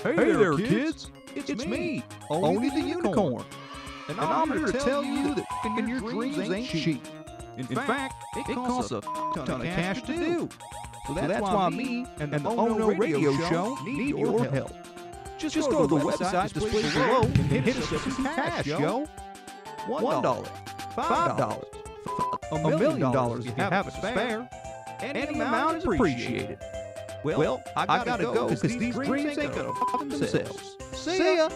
Hey there, kids! It's me, Oni the Unicorn. And I'm here to tell you that your dreams ain't cheap. In fact, it costs a ton of cash to do. So that's why me and the ONO Radio Show need your help. Just go to the website displayed below and hit us with some cash, yo. $1, $5, $1 million if you have it to spare. Any amount is appreciated. Well, I gotta go because these dreams ain't gonna fuck themselves. See ya!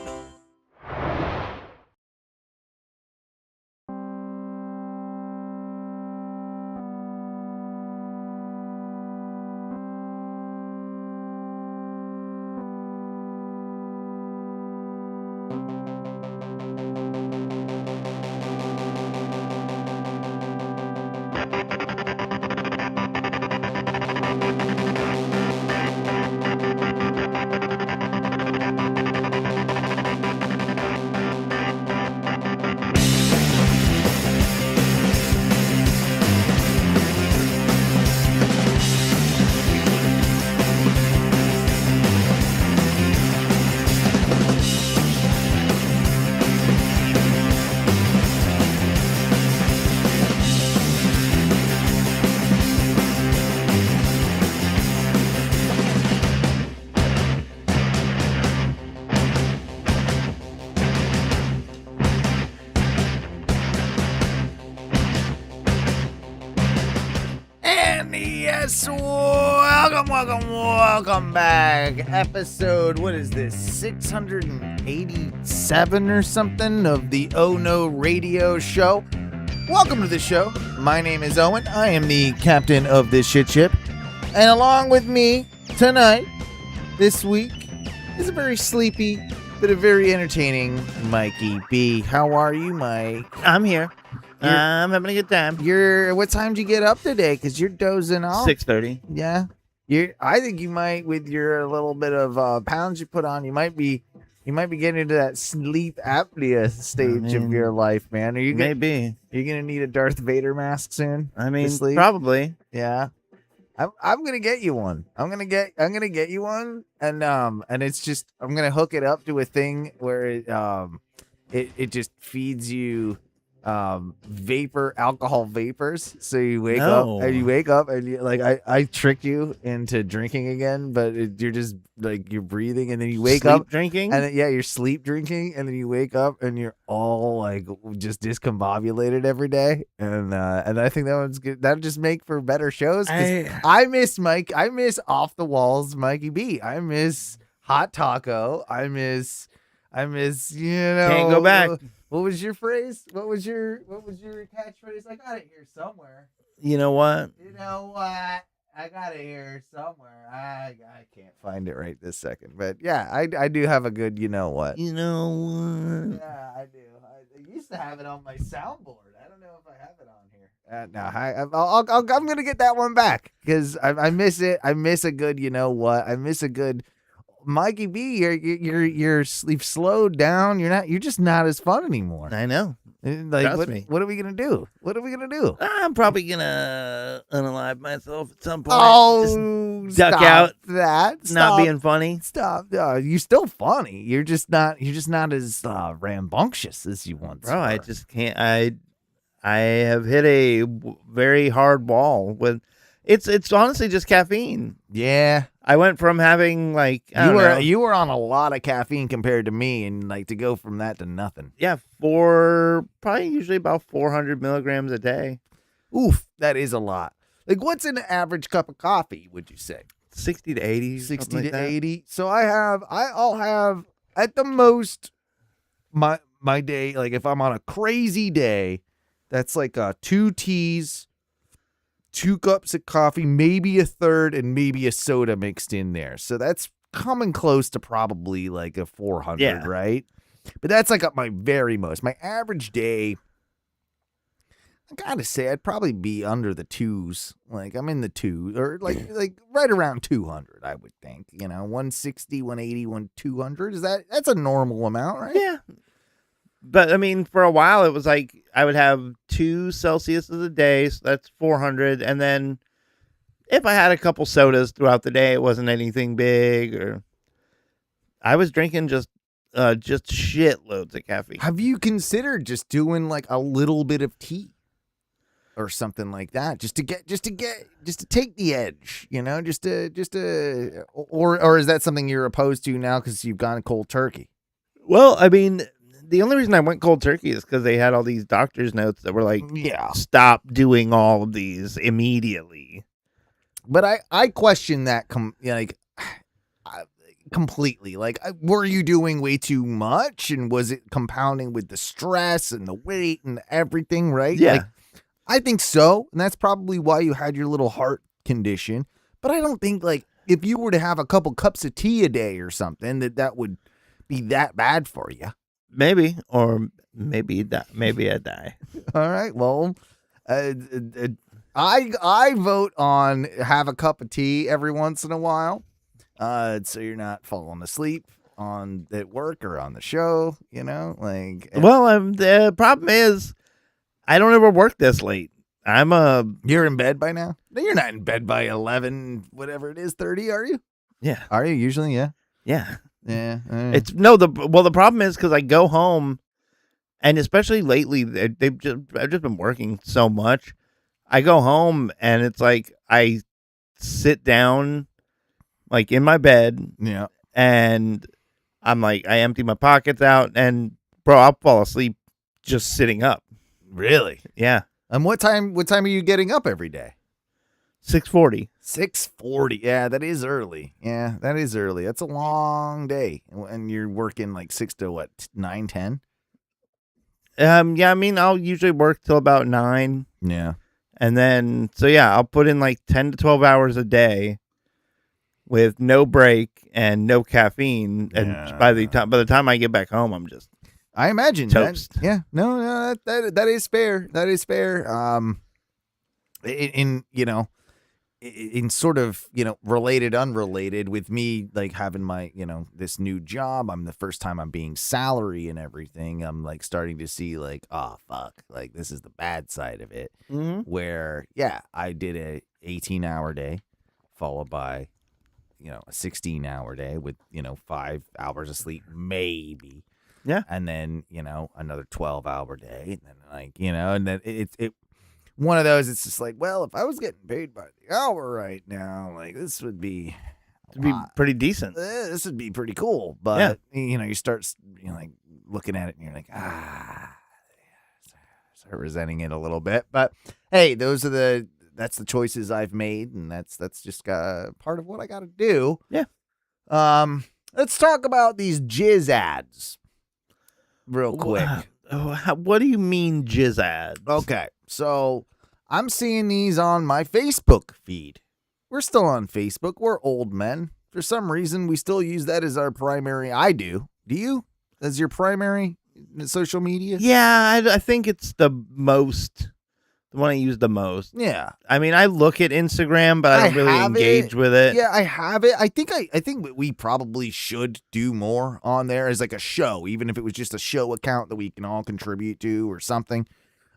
Welcome back. Episode, what is this, 687 or something of the ONO Radio Show. Welcome to the show. My name is Owen. I am the captain of this shit ship. And along with me tonight, this week, is a very sleepy, but a very entertaining Mikey B. How are you, Mike? I'm here. I'm having a good time. What time did you get up today? Because you're dozing off. 6:30. Yeah. I think you might, with your little bit of pounds you put on, you might be getting into that sleep apnea stage of your life, man. Are you maybe you're gonna need a Darth Vader mask soon? I mean, probably. Yeah. I'm gonna get you one. I'm gonna get you one, and it's just I'm gonna hook it up to a thing where it just feeds you alcohol vapors, so you wake up and you like I tricked you into drinking again, but you're just like you're breathing and then you wake up drinking and then, you're sleep drinking and then you wake up and you're all like just discombobulated every day, and I think that one's good. That'll just make for better shows. I miss off the walls Mikey B. I miss hot taco. I miss can't go back. What was your phrase? What was your catchphrase? I got it here somewhere. You know what? I got it here somewhere. I can't find it right this second. But yeah, I do have a good you know what. You know what? Yeah, I do. I used to have it on my soundboard. I don't know if I have it on here. I'm gonna get that one back because I miss it. I miss a good you know what. I miss a good. Mikey B, you've slowed down. You're just not as fun anymore. I know. Trust me. What are we gonna do? I'm probably gonna unalive myself at some point. Oh, just duck out. That not being funny. Stop. You're still funny. You're just not as rambunctious as you once were. I just can't. I have hit a very hard wall with. It's honestly just caffeine. Yeah. I went from having you were on a lot of caffeine compared to me, and like to go from that to nothing. Yeah, usually about 400 milligrams a day. Oof, that is a lot. Like, what's an average cup of coffee? Would you say 60 to 80? 60 to 80. So I'll have at the most my day. Like if I'm on a crazy day, that's like 2 teas. 2 cups of coffee, maybe a third, and maybe a soda mixed in there. So that's coming close to probably like a 400, right? But that's like at my very most. My average day, I gotta say, I'd probably be under the 2s. Like I'm in the 2s, or like right around 200, I would think. 160, 180, 200. That's a normal amount, right? Yeah. But, I mean, for a while, it was like I would have 2 Celsius a day, so that's 400. And then if I had a couple sodas throughout the day, it wasn't anything big. I was drinking just shitloads of caffeine. Have you considered just doing like a little bit of tea or something like that, just to take the edge, or is that something you're opposed to now because you've gone cold turkey? Well, I mean, the only reason I went cold turkey is because they had all these doctor's notes that were like, Yeah. stop doing all of these immediately. But I question that completely. Like, were you doing way too much, and was it compounding with the stress and the weight and everything? Right? Yeah. Like, I think so, and that's probably why you had your little heart condition. But I don't think like if you were to have a couple cups of tea a day or something that would be that bad for you. Maybe, or maybe I die. All right. Well, I vote on have a cup of tea every once in a while, so you're not falling asleep at work or on the show. Well, the problem is I don't ever work this late. You're in bed by now? No, you're not in bed by 11, whatever it is, 30, are you? Yeah. Are you usually? Yeah. Yeah. Yeah. The problem is because I go home, and especially lately, I've just been working so much. I go home and it's like I sit down, like in my bed, Yeah. and I'm like I empty my pockets out, and bro, I'll fall asleep just sitting up. Really? Yeah. And what time are you getting up every day? 6:40. 6:40. Yeah, that is early. Yeah, that is early. That's a long day. And you're working like 6 to what, 9, 10? Yeah, I mean, I'll usually work till about 9. Yeah. And then, so yeah, I'll put in like 10 to 12 hours a day with no break and no caffeine. And by the time I get back home, I'm just I imagine toast. That. Yeah. No, that is fair. That is fair. In sort of, related, unrelated with me, like having my, this new job, the first time I'm being salary and everything. I'm like starting to see like, oh, fuck, like this is the bad side of it. Mm-hmm. Where, yeah, I did a 18-hour day followed by, a 16-hour day with, 5 hours of sleep, maybe. Yeah. And then, another 12-hour day. And then and then it one of those, it's just like, well, if I was getting paid by the hour right now, like this would be pretty decent. This would be pretty cool. But you start like looking at it and you're like, start resenting it a little bit. But hey, that's the choices I've made, and that's just part of what I got to do. Yeah. Let's talk about these jizz ads real quick. What do you mean jizz ads? Okay, so I'm seeing these on my Facebook feed. We're still on Facebook. We're old men. For some reason, we still use that as our primary. I do. Do you? As your primary social media? Yeah, I think it's the one I use the most. Yeah. I mean, I look at Instagram, but I don't really engage with it. Yeah, I have it. I think we probably should do more on there as like a show, even if it was just a show account that we can all contribute to or something.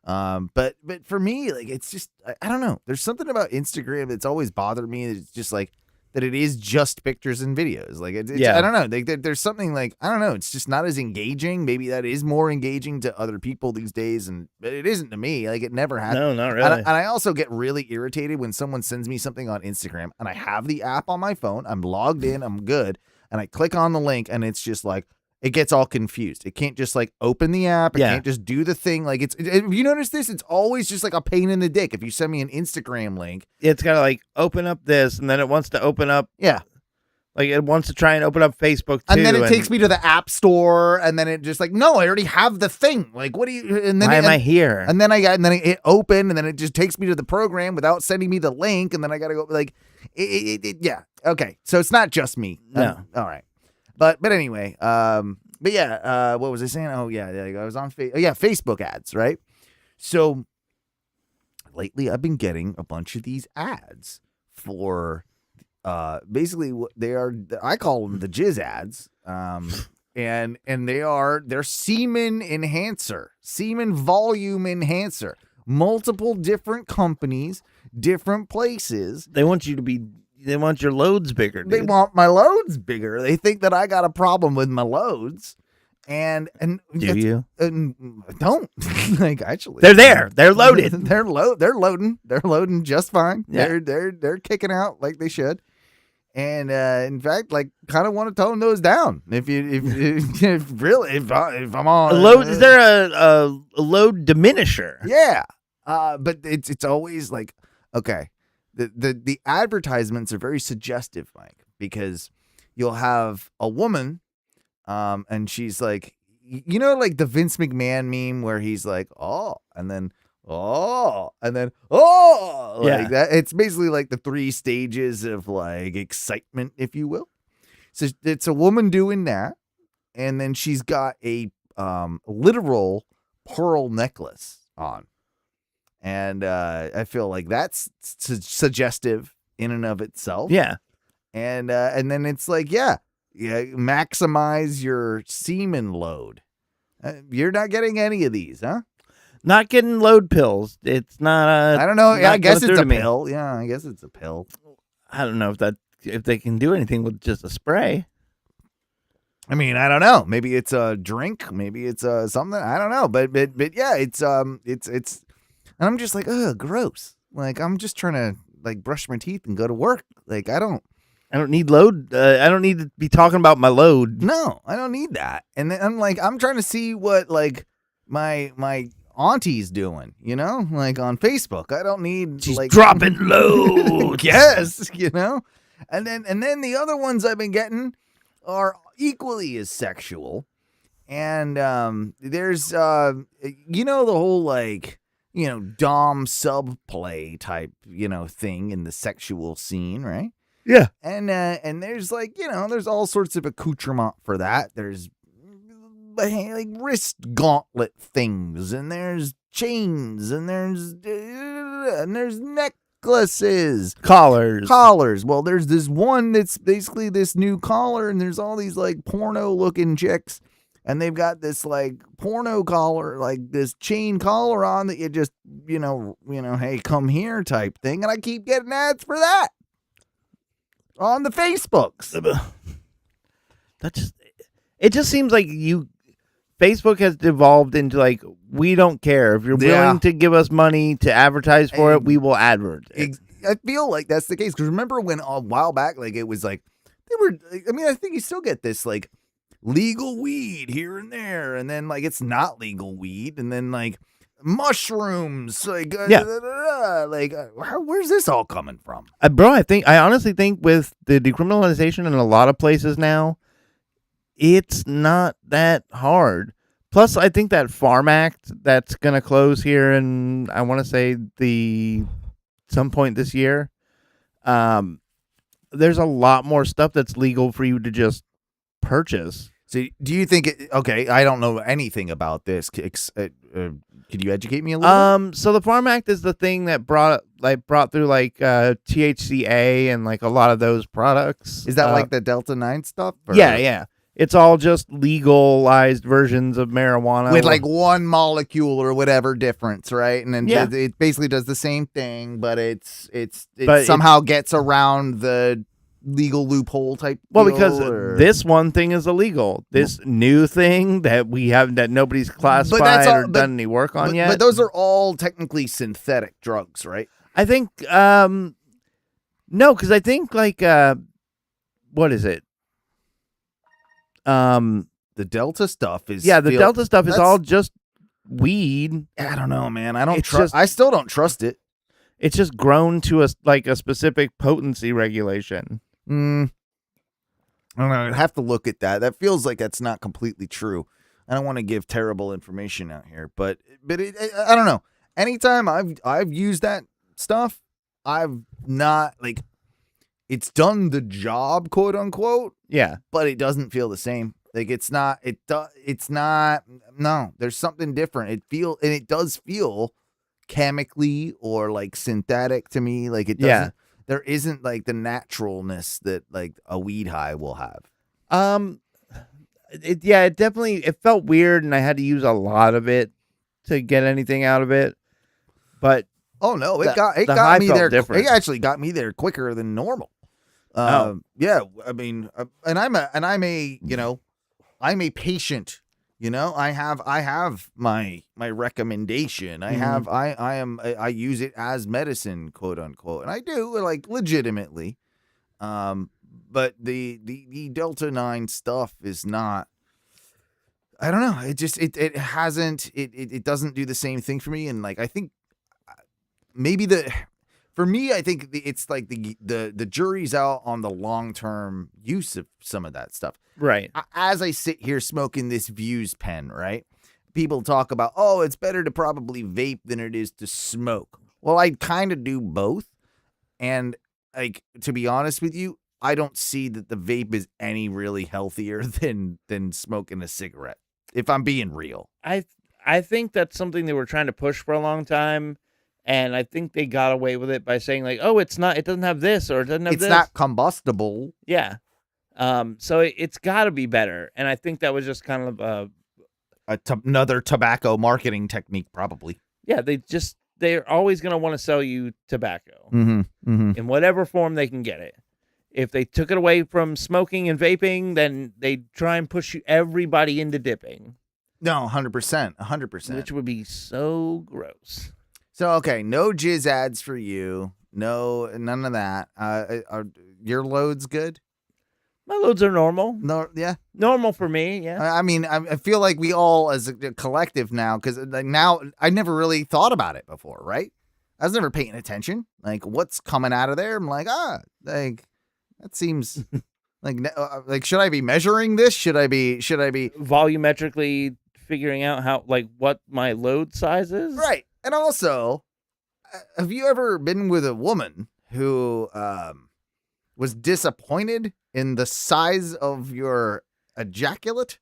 But for me, like, it's just, I don't know. There's something about Instagram that's always bothered me. It's just like that it is just pictures and videos. Like, yeah. I don't know. There's something like, I don't know. It's just not as engaging. Maybe that is more engaging to other people these days, but it isn't to me. Like, it never has. No, not really. And I also get really irritated when someone sends me something on Instagram and I have the app on my phone. I'm logged in. I'm good. And I click on the link and it's just like, it gets all confused. It can't just like open the app. It can't just do the thing. Like if you notice this, it's always just like a pain in the dick. If you send me an Instagram link, it's got to like open up this, and then it wants to open up. Yeah. Like it wants to try and open up Facebook too. And then it takes me to the app store, and then it just like, no, I already have the thing. Like, what do you? And then why am I here? And then it opened, and then it just takes me to the program without sending me the link, and then I got to go like, yeah, okay. So it's not just me. No. All right. But anyway, but yeah, what was I saying? Oh yeah, I was on Facebook ads, right? So lately, I've been getting a bunch of these ads for. Basically what they are, I call them the jizz ads. And they're semen enhancer, semen volume enhancer, multiple different companies, different places. They want you to be your loads bigger. Dude. They want my loads bigger. They think that I got a problem with my loads. And Do you? Don't like actually. They're there. They're loaded. They're loading. They're loading just fine. Yeah. They're kicking out like they should. And in fact, like, kind of want to tone those down. If I'm on A load, is there a load diminisher? Yeah. But it's always like, okay, the advertisements are very suggestive, Mike, because you'll have a woman, and she's like, like the Vince McMahon meme where he's like, oh, and then oh, and then oh, like that. It's basically like the 3 stages of like excitement, if you will. So it's a woman doing that, and then she's got a literal pearl necklace on, and I feel like that's suggestive in and of itself. Yeah, and then it's like, maximize your semen load. You're not getting any of these, huh? not getting load pills. It's not. I don't know. Yeah, I guess it's a me. pill. Yeah, I guess it's a pill. I don't know if they can do anything with just a spray. I mean, I don't know. Maybe it's a drink. Maybe it's something. I don't know. But yeah, it's and I'm just like, ugh, gross. Like, I'm just trying to like brush my teeth and go to work. Like, I don't need load. I don't need to be talking about my load. No, I don't need that. And then I'm trying to see what like my auntie's doing, like on Facebook. I don't need She's like dropping loads. Yes, And then the other ones I've been getting are equally as sexual. And there's the whole like, dom sub play type, thing in the sexual scene, right? Yeah. And there's like, there's all sorts of accoutrement for that. There's like wrist gauntlet things, and there's chains, and there's necklaces, collars. Well, there's this one that's basically this new collar, and there's all these like porno looking chicks, and they've got this like porno collar, like this chain collar on that you just, hey, come here type thing. And I keep getting ads for that on the Facebooks. It just seems like Facebook has devolved into like, we don't care. If you're willing to give us money to advertise for it, we will advertise. I feel like that's the case. Because remember when a while back, like it was like, I think you still get this like legal weed here and there. And then like, it's not legal weed. And then like mushrooms, like, where's this all coming from? Bro, I honestly think with the decriminalization in a lot of places now, it's not that hard. Plus, I think that Farm Act that's going to close here in, I want to say, some point this year, there's a lot more stuff that's legal for you to just purchase. So do you think okay, I don't know anything about this. Could you educate me a little bit? So the Farm Act is the thing that brought through like THCA and like a lot of those products. Is that like the Delta 9 stuff? Or? Yeah. It's all just legalized versions of marijuana with like one molecule or whatever difference, right? And then it basically does the same thing, but it somehow gets around the legal loophole type. Well, because this one thing is illegal. This new thing that we have that nobody's classified or done any work on yet. But those are all technically synthetic drugs, right? I think no, because I think like what is it? The Delta stuff is Delta stuff is all just weed. I don't know, man. I still don't trust it. It's just grown to a specific potency regulation. I don't know. I'd have to look at that. That feels like that's not completely true. I don't want to give terrible information out here, but I don't know. Anytime I've used that stuff, I've not like it's done the job, quote unquote. Yeah, but it doesn't feel the same. Like it's not. It's not. No, there's something different. It does feel chemically or like synthetic to me. Like it doesn't. Yeah. There isn't like the naturalness that like a weed high will have. It definitely felt weird, and I had to use a lot of it to get anything out of it. But oh no, it got me there. Different. It actually got me there quicker than normal. Yeah, I mean, and I'm a I'm a patient. I have my recommendation. I use it as medicine, quote unquote, and I do like legitimately. But the Delta 9 stuff is not. I don't know. It hasn't it doesn't do the same thing for me, and like I think maybe for me, I think it's like the jury's out on the long-term use of some of that stuff. Right. As I sit here smoking this Views pen, right? People talk about, oh, it's better to probably vape than it is to smoke. Well, I kind of do both. And like, to be honest with you, I don't see that the vape is any really healthier than smoking a cigarette, if I'm being real. I think that's something they were trying to push for a long time. And I think they got away with it by saying like, oh, it doesn't have this or it doesn't have this. It's not combustible. Yeah. So it's got to be better. And I think that was just kind of another tobacco marketing technique, probably. Yeah, they're always going to want to sell you tobacco in whatever form they can get it. If they took it away from smoking and vaping, then they try and push everybody into dipping. No, 100%. Which would be so gross. So, okay, no jizz ads for you. No, none of that. Are your loads good? My loads are normal. No, yeah, normal for me. Yeah. I mean, I feel like we all, as a collective now, because now I never really thought about it before, right? I was never paying attention. Like, what's coming out of there? I'm like, like that seems like should I be measuring this? Should I be volumetrically figuring out how what my load size is? Right. And also, have you ever been with a woman who was disappointed in the size of your ejaculate?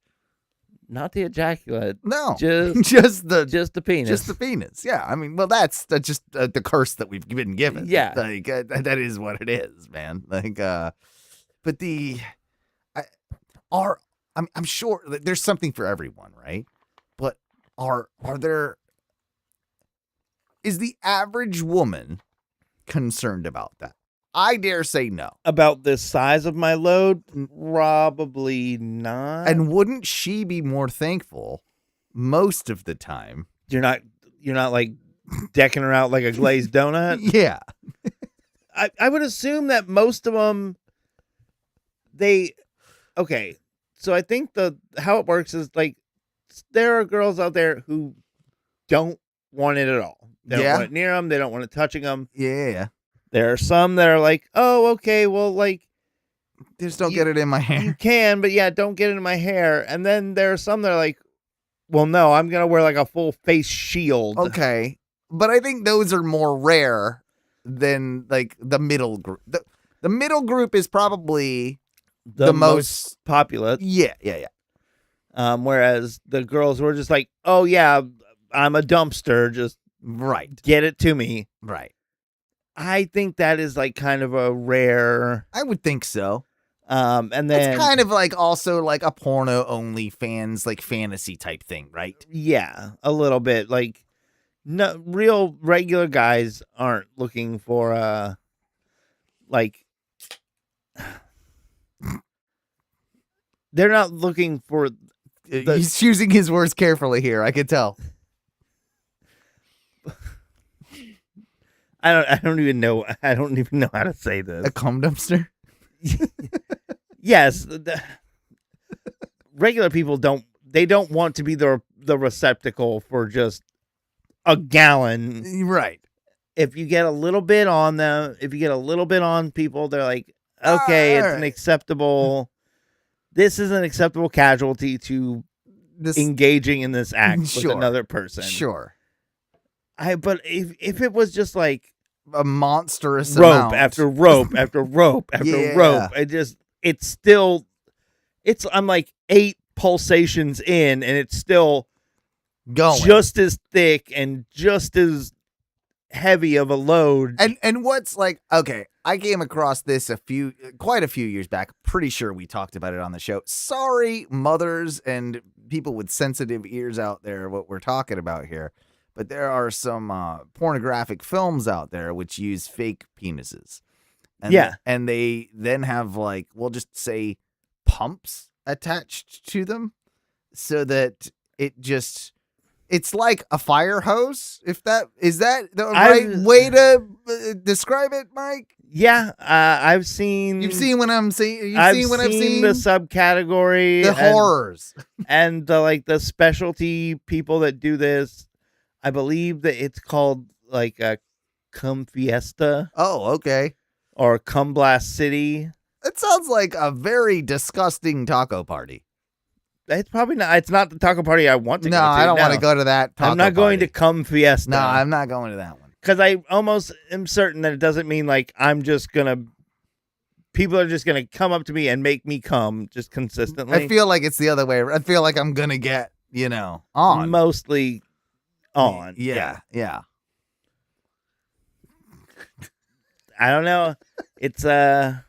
Not the ejaculate. No, just the penis. Just the penis. Yeah, I mean, well, that's just the curse that we've been given. Yeah, like that is what it is, man. Like, but I'm sure that there's something for everyone, right? But is the average woman concerned about that? I dare say no. About the size of my load? Probably not. And wouldn't she be more thankful most of the time? You're not like decking her out like a glazed donut? Yeah. I would assume that most of them, okay. So I think how it works is like, there are girls out there who don't want it at all. They don't want it near them. They don't want it touching them. Yeah. There are some that are like, oh, okay, well, like, just don't get it in my hair. You can, but yeah, don't get it in my hair. And then there are some that are like, well, no, I'm going to wear like a full face shield. Okay. But I think those are more rare than like the middle group. The middle group is probably the most popular. Yeah. Whereas the girls were just like, oh, yeah, I'm a dumpster. Just get it to me. Right. I think that is like kind of a rare. I would think so. And then it's kind of like also like a porno only fans like fantasy type thing, right? Yeah, a little bit. Like, no, real regular guys aren't looking for like they're not looking for. He's choosing his words carefully here. I could tell. I don't even know how to say this. A cum dumpster? Yes. Regular people don't want to be the receptacle for just a gallon. Right. If you get a little bit on them, if you get a little bit on people, they're like, okay, it's an acceptable. This is an acceptable casualty to engaging in this act with another person. Sure. But if it was just like a monstrous rope amount. after rope after rope after rope, I'm like 8 pulsations in, and it's still going just as thick and just as heavy of a load. And what's like, okay, I came across this quite a few years back. Pretty sure we talked about it on the show. Sorry, mothers and people with sensitive ears out there, what we're talking about here. But there are some pornographic films out there which use fake penises. And Yeah. and they then have like, we'll just say pumps attached to them so that it's like a fire hose. Is that the right way to describe it, Mike? Yeah, I've seen. You've seen what I'm saying. You've I've seen what I've seen seen. the subcategory, The horrors. and the specialty people that do this. I believe that it's called like a Cum Fiesta Oh, okay. or Cum Blast City. It sounds like a very disgusting taco party. It's probably not. It's not the taco party I want to go No, to. I don't want to go to that taco I'm not going to party. Cum Fiesta. No, I'm not going to that one. Because I almost am certain that it doesn't mean like I'm just gonna. People are just gonna come up to me and make me come just consistently. I feel like it's the other way. I feel like I'm gonna get, on. Mostly on. Yeah. I don't know. It's but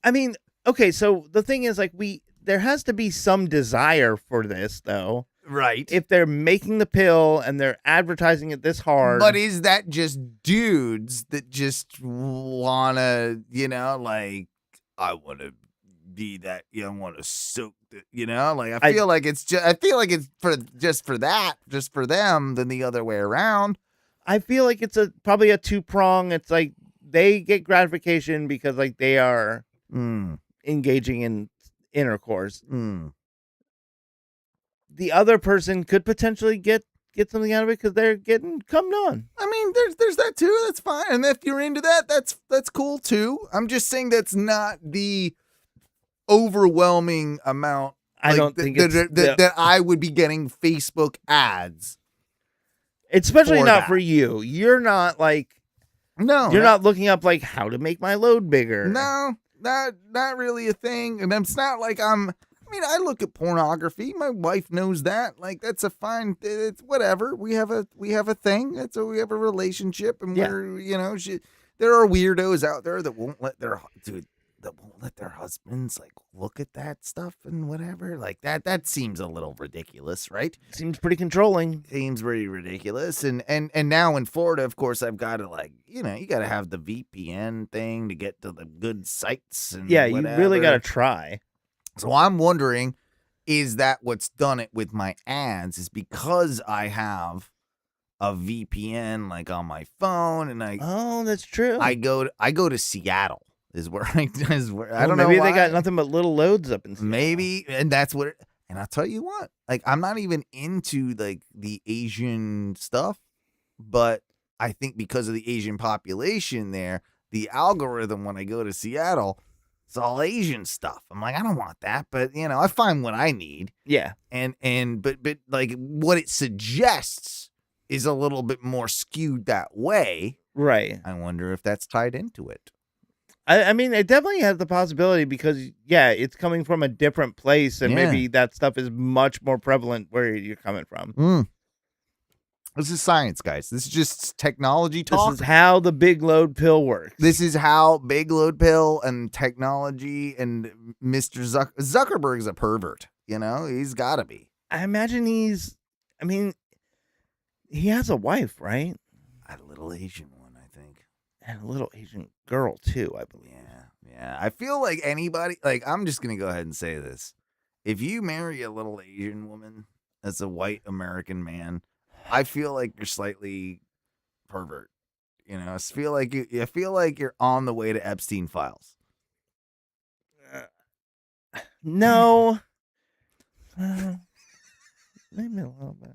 I mean, okay, so the thing is like there has to be some desire for this though. Right. If they're making the pill and they're advertising it this hard. But is that just dudes that just wanna, like, I want to be that, I want to soak the, like I feel like it's just for them than the other way around. I feel like it's probably a two-prong. It's like they get gratification because like they are engaging in intercourse. The other person could potentially get something out of it because they're getting cummed on. I mean, there's that too. That's fine. And if you're into that, that's cool too. I'm just saying that's not the overwhelming amount. I don't think that I would be getting Facebook ads. Especially for not that. for you. You're not like you're not looking up like how to make my load bigger. No, not really a thing. And it's not like I look at pornography. My wife knows that. Like that's a fine. It's whatever. We have a thing. We have a relationship, and we're there are weirdos out there that won't let their husbands like look at that stuff and whatever. Like that seems a little ridiculous, right? Seems pretty controlling. Seems pretty ridiculous. And now in Florida, of course, I've got to you got to have the VPN thing to get to the good sites. And yeah, whatever. you really got to try. So I'm wondering, is that what's done it with my ads? Is because I have a VPN like on my phone, and that's true. I go to Seattle. I don't know. Maybe why. they got nothing but little loads up in Seattle. Maybe, and that's what. And I'll tell you what, like I'm not even into like the Asian stuff, but I think because of the Asian population there, the algorithm when I go to Seattle, it's all Asian stuff. I'm like, I don't want that, but I find what I need. Yeah, but like what it suggests is a little bit more skewed that way. Right. I wonder if that's tied into it. I mean, it definitely has the possibility because, it's coming from a different place, and maybe that stuff is much more prevalent where you're coming from. This is science, guys. This is just technology talk. This is how the big load pill works. This is how big load pill and technology and Mr. Zuckerberg's a pervert. He's got to be. I imagine he has a wife, right? A little Asian one, I think. And a little Asian girl, too, I believe. Yeah. I feel like anybody, like, I'm just going to go ahead and say this. If you marry a little Asian woman as a white American man, I feel like you're slightly pervert. I feel like you're on the way to Epstein files. No. Maybe a little bit.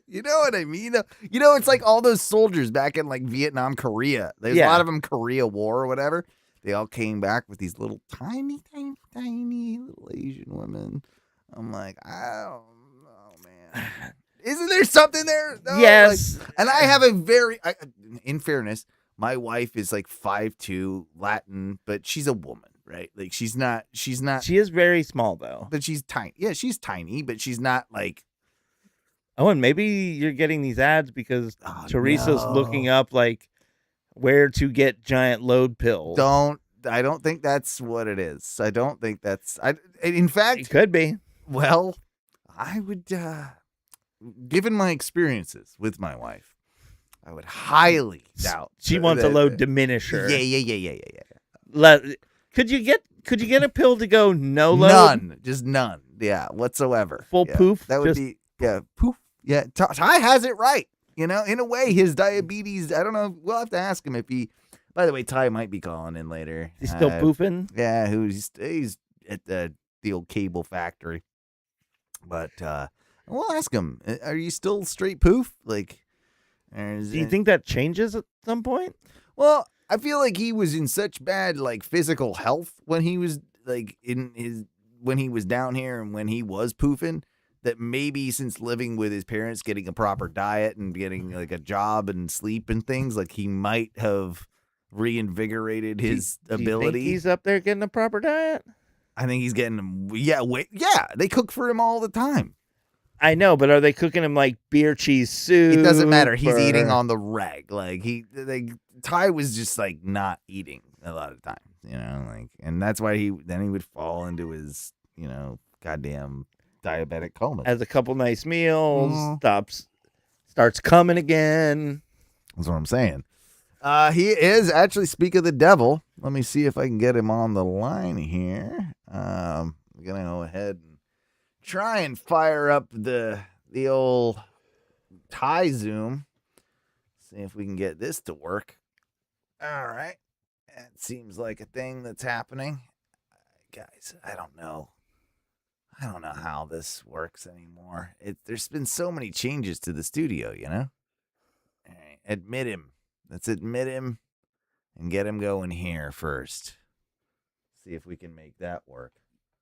You know what I mean? It's like all those soldiers back in like Vietnam, Korea. There's a lot of them Korea War or whatever. They all came back with these little tiny little Asian women. I'm like, I don't know, man. Isn't there something there? No, yes. And I have in fairness, my wife is like 5'2", Latin, but she's a woman, right? Like she's not. She is very small though. But she's tiny. Yeah, she's tiny, but she's not like. Oh, and maybe you're getting these ads because Teresa's looking up like where to get giant load pills. I don't think that's what it is. I don't think that's. In fact, it could be. Well, I would, given my experiences with my wife, I would highly doubt. She wants a load diminisher. Yeah. Could you get a pill to go no load? None, just none. Yeah, whatsoever. Full Yeah. poof. That would be poof. Yeah, Ty has it right. You know, in a way, his diabetes. I don't know. We'll have to ask him if he. By the way, Ty might be calling in later. He's still poofing. Yeah, he's at the old cable factory. But we'll ask him. Are you still straight poof? Like, do you think that changes at some point? Well, I feel like he was in such bad like physical health when he was like when he was down here and when he was poofing, that maybe since living with his parents, getting a proper diet and getting like a job and sleep and things, like he might have reinvigorated his ability. Do you think he's up there getting a proper diet? I think he's getting they cook for him all the time. I know, but are they cooking him like beer cheese soup? It doesn't matter. He's eating on the reg. Like Ty was just like not eating a lot of times, you know, like, and that's why he would fall into his, you know, goddamn diabetic coma. Has a couple nice meals, starts coming again. That's what I'm saying. He is actually, speak of the devil. Let me see if I can get him on the line here. I'm gonna go ahead and try and fire up the old Ty Zoom. See if we can get this to work. All right. That seems like a thing that's happening. Guys, I don't know how this works anymore. There's been so many changes to the studio, you know? All right. Admit him. Let's admit him and get him going here first. See if we can make that work.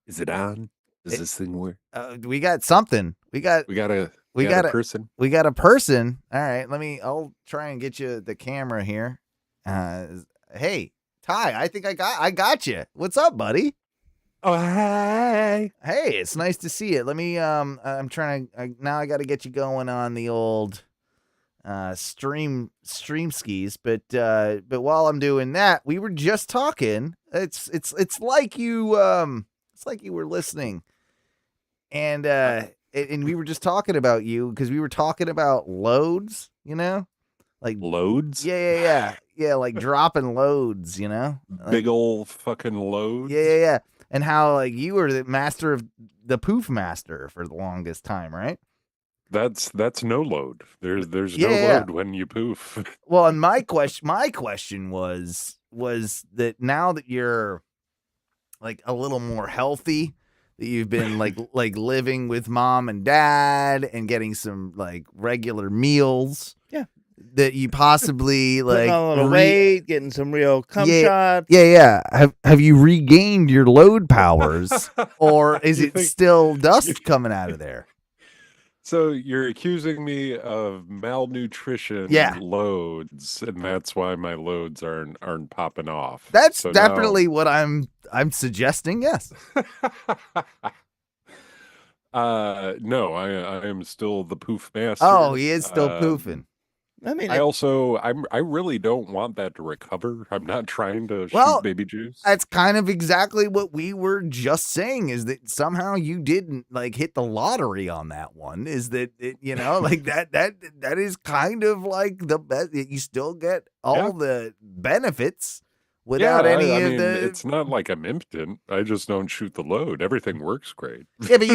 Is it on? Does this thing work? We got something. We got a person. We got a person. All right, I'll try and get you the camera here. Hey, Ty, I think I got you. What's up, buddy? Oh, hi. Hey, it's nice to see you. Let me I'm trying to now I got to get you going on the old stream skis, but while I'm doing that, we were just talking. It's like you were listening. And we were just talking about you because we were talking about loads, you know? Like loads? Yeah, like dropping loads, you know? Big old fucking loads? Yeah. And how like you were the master of the poof master for the longest time, right? That's no load. There's no load when you poof. Well, and my question was that now that you're like a little more healthy, that you've been like living with mom and dad and getting some like regular meals. Yeah. That you possibly like putting on a little weight, getting some real cum shots. Yeah. Have you regained your load powers, or is it still dust coming out of there? So you're accusing me of malnutrition loads, and that's why my loads aren't popping off. That's so definitely what I'm suggesting, yes. No, I am still the poof master. Oh, he is still poofing. I mean, I really don't want that to recover. I'm not trying to shoot baby juice. That's kind of exactly what we were just saying, is that somehow you didn't like hit the lottery on that one. Is that you know, like that is kind of like the best. You still get all the benefits without any I of mean, the. It's not like I'm impotent. I just don't shoot the load. Everything works great. Yeah, but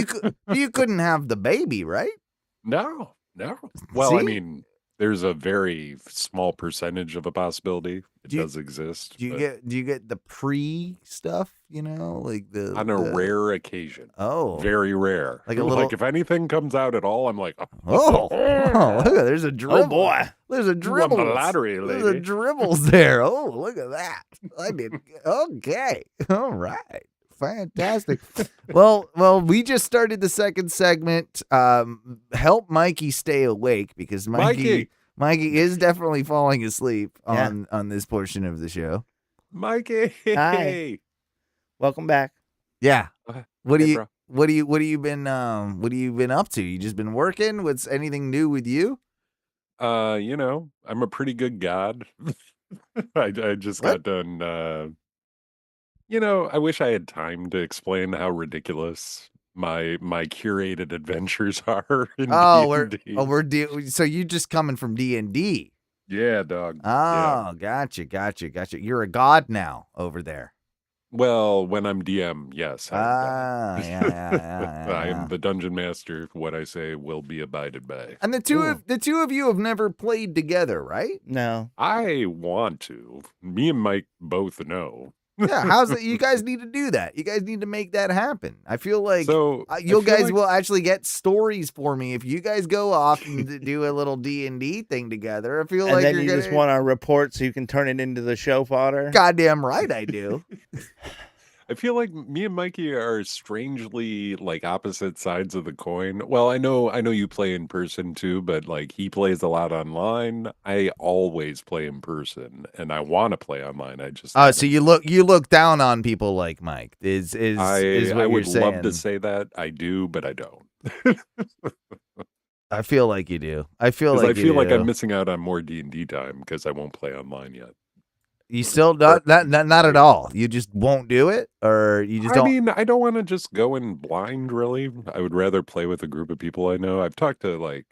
you couldn't have the baby, right? No. Well, See? I mean, there's a very small percentage of a possibility. It does exist. Do you get the pre stuff? You know, like on a rare occasion. Oh, very rare. Like a little. Like if anything comes out at all, I'm like, look, there's a dribble. Oh boy, there's a dribble. There's a dribbles there. Oh, look at that. I did okay. All right. Fantastic. well, we just started the second segment. Help Mikey stay awake because Mikey is definitely falling asleep on this portion of the show. Mikey, hi. Welcome back. Yeah. What have you been up to? You just been working? What's anything new with you? You know, I'm a pretty good god. I just got done. You know, I wish I had time to explain how ridiculous my curated adventures are in D&D. So you just coming from D&D. Yeah, dog. Yeah. Oh, gotcha. You're a god now over there. Well, when I'm DM, yes, I'm Ah, God. I am yeah. the dungeon master. What I say will be abided by. And the two of you have never played together, right? No. I want to. Me and Mike both know. Yeah, how's it? You guys need to do that. You guys need to make that happen. I feel like So you I feel guys like, will actually get stories for me if you guys go off and do a little D&D thing together. I feel And like then you're you gonna. just want a report so you can turn it into the show fodder. Goddamn right, I do. I feel like me and Mikey are strangely like opposite sides of the coin. Well, I know you play in person too, but like he plays a lot online. I always play in person, and I want to play online. I just Oh, so you look down on people like Mike. Is what I you're would saying? love to say that I do, but I don't. I feel like you do. I feel Because like I you feel like do. I'm missing out on more D&D time because I won't play online yet. You still not at all. You just won't do it, or you just I don't. mean, I don't want to just go in blind, really. I would rather play with a group of people I know. I've talked to like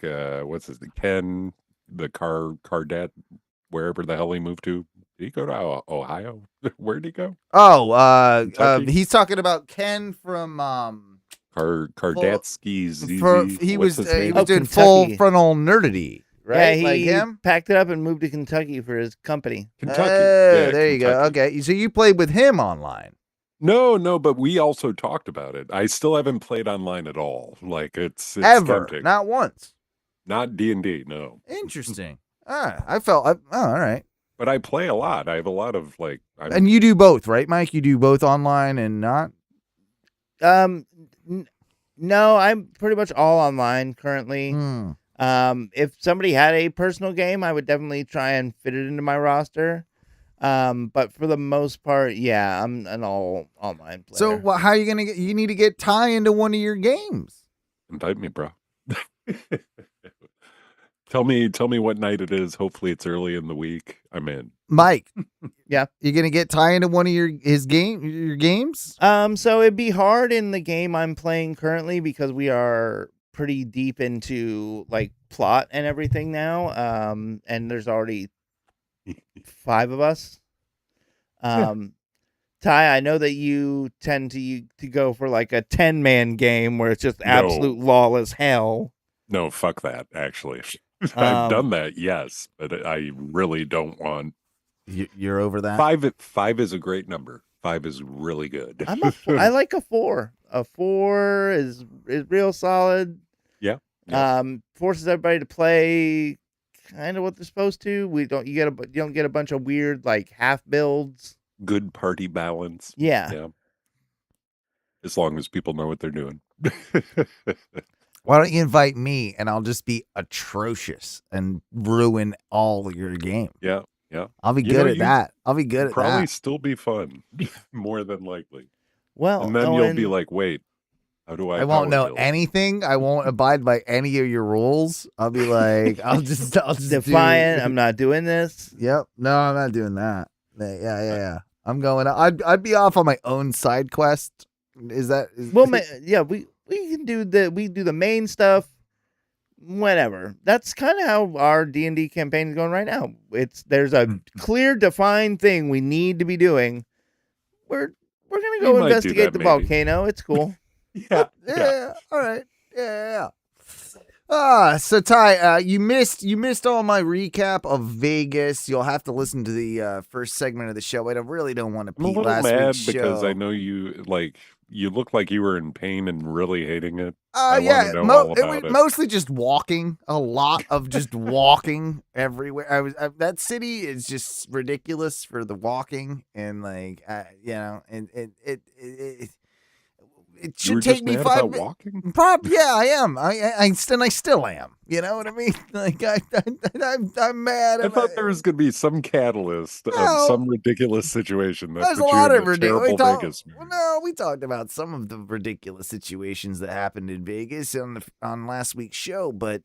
what's his name, Ken, the Cardet, wherever the hell he moved to. Did he go to Ohio? Where'd he go? Oh, Kentucky? he's talking about Ken from Kardatsky's he what's was his name? Oh, doing Kentucky. full frontal nerdity, right? Yeah, like he him. packed it up and moved to Kentucky for his company. Kentucky. Oh, Yeah, there you go. Kentucky. Okay, so you played with him online. No, but we also talked about it. I still haven't played online at all. Like it's Ever, tempting. not once. Not D&D, no. Interesting. I felt. Oh, all right. But I play a lot. I have a lot of like. And you do both, right, Mike? You do both online and not. No, I'm pretty much all online currently. Hmm. If somebody had a personal game, I would definitely try and fit it into my roster. But for the most part, yeah, I'm an all online player. So, how are you gonna get? You need to get Ty into one of your games. Invite me, bro. Tell me what night it is. Hopefully it's early in the week. I'm in. Mike. Yeah. You gonna get Ty into one of your games? So it'd be hard in the game I'm playing currently because we are pretty deep into like plot and everything now. And there's already 5 of us. Ty, I know that you tend to go for like a 10-man game where it's just absolute lawless hell. No, fuck that, actually. I've done that, yes, but I really don't want. You're over that? 5 is a great number. 5 is really good. I like a 4. A 4 is real solid. Yeah. Forces everybody to play kind of what they're supposed to. You don't get a bunch of weird like half builds. Good party balance. Yeah. As long as people know what they're doing. Why don't you invite me and I'll just be atrocious and ruin all your game? Yeah. I'll be good at that. I'll be good at probably that. still be fun, more than likely. Well, and then you'll be like, wait, how do I? I won't know build? anything. I won't abide by any of your rules. I'll be like, I'll just defiant. I'm not doing this. Yep. No, I'm not doing that. Yeah. I'm going. I'd be off on my own side quest. Well, yeah, we can do the main stuff. Whatever. That's kind of how our D&D campaign is going right now. There's a clear, defined thing we need to be doing. We're gonna go investigate the volcano. It's cool. Yeah. All right. Yeah. So Ty, you missed all my recap of Vegas. You'll have to listen to the first segment of the show. I really don't want to I'm a repeat little last mad week's because show. I know you look like you were in pain and really hating it. Yeah, it was mostly just walking. A lot of just walking everywhere. That city is just ridiculous for the walking, and like and it should take me 5 minutes. Walking? Yeah, I am. I still am. You know what I mean? Like I'm mad. I thought there was going to be some catalyst of some ridiculous situation that there's put a you lot in of a terrible Vegas. We talked about some of the ridiculous situations that happened in Vegas on last week's show, but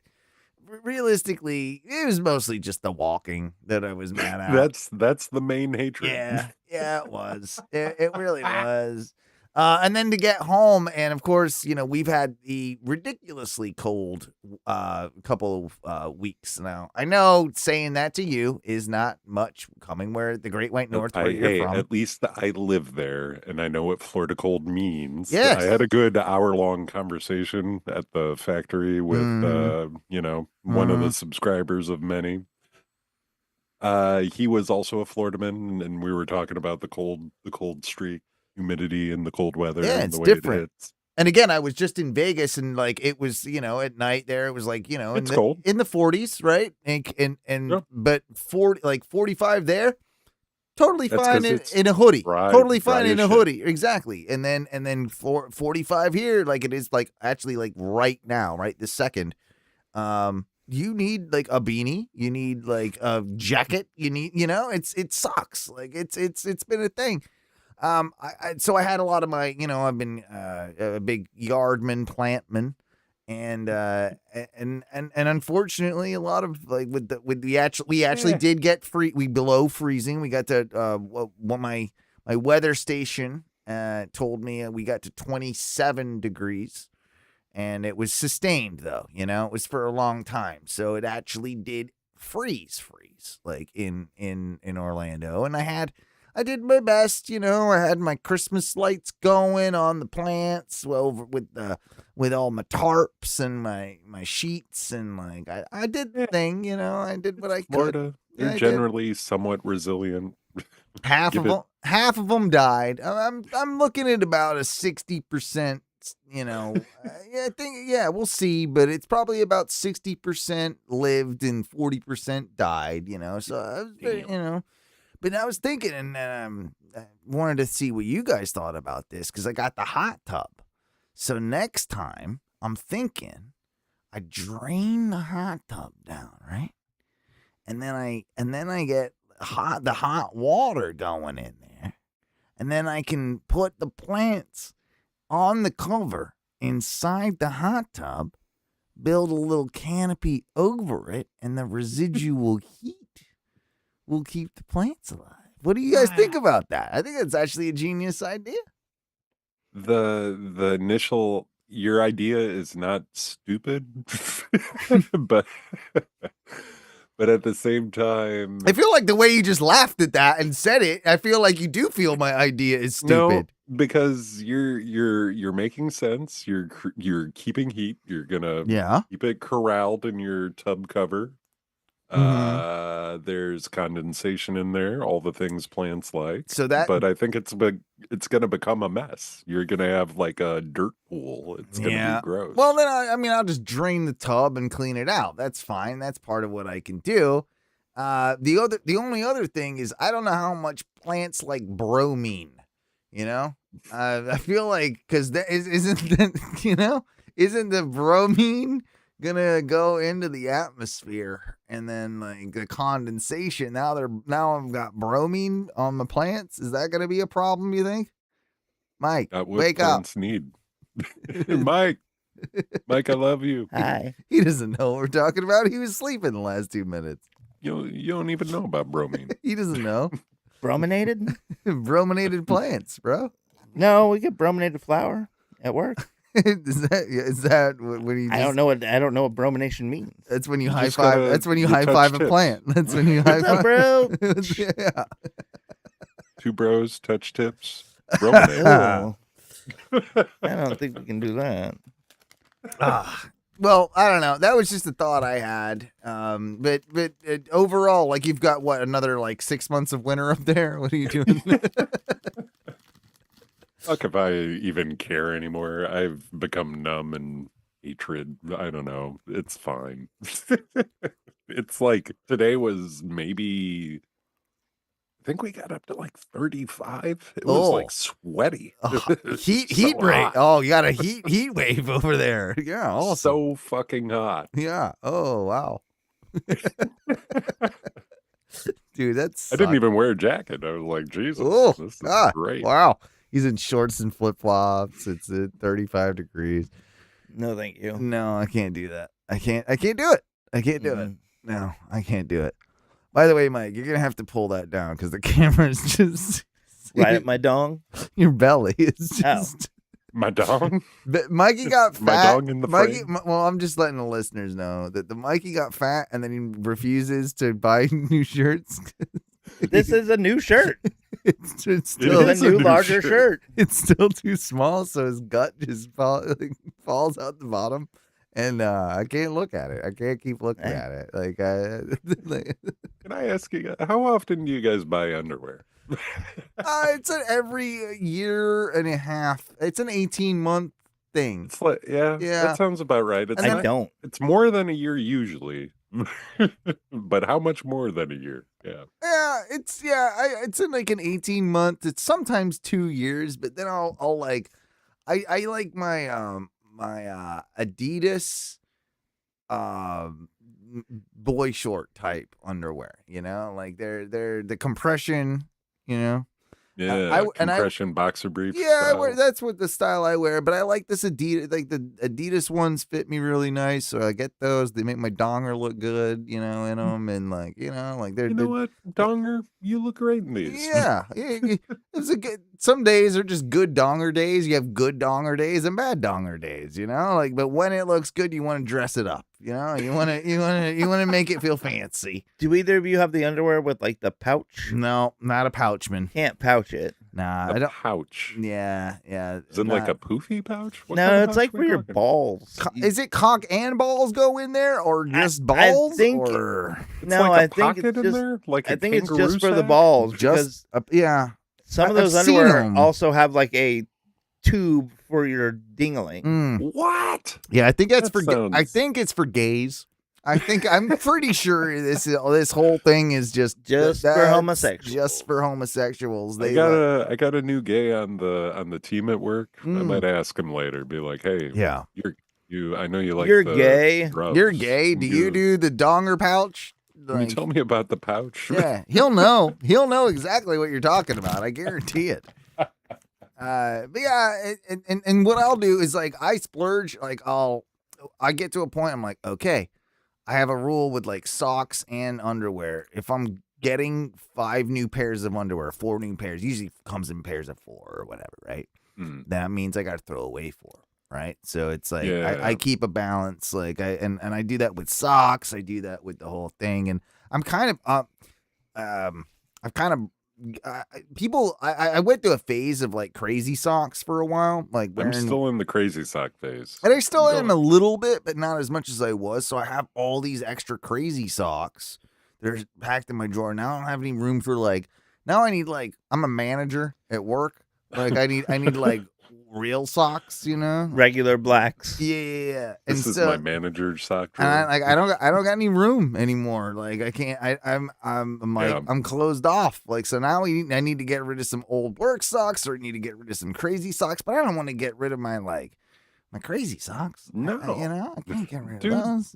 realistically, it was mostly just the walking that I was mad at. That's the main hatred. Yeah, it was. It really was. And then to get home, and of course, we've had the ridiculously cold couple of weeks now. I know saying that to you is not much coming where the Great White North, where you're from. At least I live there, and I know what Florida cold means. Yes. I had a good hour-long conversation at the factory with, one of the subscribers of many. He was also a Floridaman, and we were talking about the cold streak, humidity, and the cold weather. Yeah, and it's the way different. It hits. And again, I was just in Vegas, and like it was, at night there, it was like, It's cold. in the 40s, right? And Yeah. but 45 there, totally That's fine 'cause in a hoodie. dry- Totally fine dry in as a shit. hoodie, exactly. And then 45 here, like it is like actually like right now, right this second. You need like a beanie, you need like a jacket, you need, it sucks. Like it's been a thing. So I had a lot of my, I've been a big yardman, plantman, and unfortunately a lot of like we actually did get we below freezing. We got to what my weather station told me we got to 27 degrees. And it was sustained, though, it was for a long time. So it actually did freeze, like in Orlando. And I did my best, I had my Christmas lights going on the plants over with all my tarps and my sheets. And like, I did the thing, I did what I could. Florida, they're generally somewhat resilient. Half of them died. I'm looking at about a 60%. I think, we'll see, but it's probably about 60% lived and 40% died, so I was, but I was thinking, and I wanted to see what you guys thought about this, because I got the hot tub. So next time I'm thinking I drain the hot tub down, right? And then I get the hot water going in there, and then I can put the plants on the cover inside the hot tub, build a little canopy over it, and the residual heat will keep the plants alive. What do you guys think about that? I think that's actually a genius idea. The initial, your idea is not stupid, but at the same time, I feel like the way you just laughed at that and said it, I feel like you do feel my idea is stupid. No, because you're making sense. You're keeping heat. You're gonna keep it corralled in your tub cover. There's condensation in there, all the things plants like. But I think it's gonna become a mess. You're gonna have like a dirt pool. It's gonna be gross. Well, then I'll just drain the tub and clean it out. That's fine. That's part of what I can do. The only other thing is I don't know how much plants like bromine. I feel like because isn't the bromine gonna go into the atmosphere, and then like the condensation, now I've got bromine on my plants. Is that gonna be a problem, you think? Mike, wake up. Need. Mike, I love you. Hi. He doesn't know what we're talking about. He was sleeping the last 2 minutes. You don't even know about bromine. He doesn't know. Brominated? Brominated plants, bro. No, we get brominated flour at work. Is that when you? I don't know what bromination means. That's when you You high just five. gotta- That's when you you high touch five a tips. plant. That's when you high What's up, five, bro? Yeah. Two bros touch tips. Brominate. Oh, I don't think we can do that. Well, I don't know. That was just a thought I had. But overall, like you've got another like 6 months of winter up there. What are you doing? Fuck if I even care anymore. I've become numb and hatred. I don't know. It's fine. It's like today was maybe, I think we got up to like 35. It was like sweaty. Heat rate. hot. Oh, you got a heat wave over there. Yeah, awesome. So fucking hot. Yeah. Oh, wow. Dude, that's. I didn't even wear a jacket. I was like, Jesus, Oh, this is God. great. Wow. He's in shorts and flip flops. It's at 35 degrees. No, thank you. No, I can't do that. I can't do it. I can't do it. Mhm. No, I can't do it. By the way, Mike, you're gonna have to pull that down because the camera is just Right at my dong. Your belly is Oh. just. My dong? But Mikey got My fat. dog in the Mikey, frame? well, I'm just letting the listeners know that the Mikey got fat and then he refuses to buy new shirts. This is a new shirt. It's It still It's is a a new new larger shirt. shirt. it's still too small, so his gut just falls out the bottom, and I can't look at it. I can't keep looking Eh. at it. Like, Can I ask you, how often do you guys buy underwear? it's an every year and a half. It's an 18-month thing. It's like, yeah, Yeah. that sounds about right. It's, And then I don't. it's more than a year usually, but how much more than a year? Yeah. Yeah, it's in like an 18-month. It's sometimes 2 years, but then I'll like, I like my my Adidas boy short type underwear. You know, like they're the compression. You know. Yeah, and I- compression boxer briefs. Yeah, I wear, style. that's what the style I wear. But I like this Adidas, like the Adidas ones fit me really nice, so I get those. They make my donger look good, you know, in them, and like, you know, like they're You know what, Donger? You look great in these. yeah, it's a good. Some days are just good donger days. You have good donger days and bad donger days, you know. Like, but when it looks good, you want to dress it up. You know, you want to make it feel fancy. Do either of you have the underwear with like the pouch? No, not a pouchman. Can't pouch it. Nah, I A don't. pouch. Yeah. Is it like a poofy pouch? What kind No, of it's pouch like we for your talking? balls. Is it cock and balls go in there, or just I balls? think- or It's No, like a I think pocket it's in just. there, like I a think it's kangaroo just for the sack? balls just because yeah. some of I've those seen underwear 'em. also have like a tube for your dingling. Mm. What? Yeah, I think that's That for. I sounds- think it's for gays. I'm pretty sure this whole thing is just For that's homosexuals. Just for homosexuals. I got a new gay on the team at work. I Mm. might ask him later. Be like, hey, Yeah, I know you like You're the gay. scrubs. you're gay. Do you do the donger pouch? Can you Like, tell me about the pouch? yeah, he'll know. He'll know exactly what you're talking about. I guarantee it. But yeah, and what I'll do is like I splurge. Like I get to a point. I'm like, okay, I have a rule with like socks and underwear. If I'm getting 5 new pairs of underwear, 4 new pairs, usually comes in pairs of 4 or whatever, right? Mm. That means I got to throw away 4. Right, so it's like Yeah. I keep a balance, like and I do that with socks. I do that with the whole thing, and I'm kind of I've kind of people. I went through a phase of like crazy socks for a while, like I'm wearing, still in the crazy sock phase. and I still am a Going. little bit, but not as much as I was. So I have all these extra crazy socks. They're packed in my drawer now. I don't have any room for like. Now I need like I'm a manager at work. Like I need like real socks, you know. Regular blacks. Yeah. And This is so, my manager's sock drawer. and I don't got any room anymore. Like I can't. I'm like Yeah. I'm closed off. Like so now I need to get rid of some old work socks, or I need to get rid of some crazy socks. But I don't want to get rid of my crazy socks. No. You know I can't get rid Dude, of those.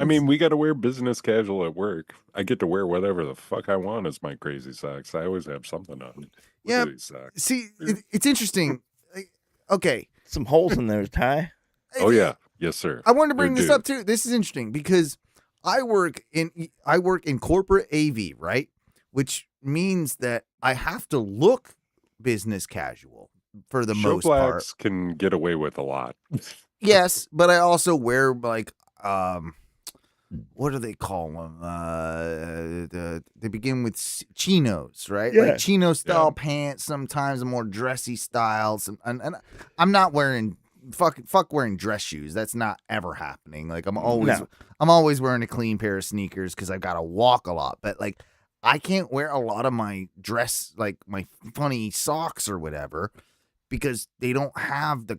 I mean, we got to wear business casual at work. I get to wear whatever the fuck I want as my crazy socks. I always have something on. Look Yeah. at these socks. see, it's interesting. Like, okay. Some holes in there, Ty. Oh yeah, yes sir. I wanted to bring They this do. up too. This is interesting because I work in corporate AV, right? Which means that I have to look business casual for the Show most part. blacks can get away with a lot. Yes, but I also wear like what do they call them? They begin with chinos, right? Yeah. Like chino style Yeah. pants. Sometimes a more dressy styles, and I'm not wearing fuck wearing dress shoes. That's not ever happening. Like I'm always wearing a clean pair of sneakers because I've got to walk a lot. But like I can't wear a lot of my dress, like my funny socks or whatever, because they don't have the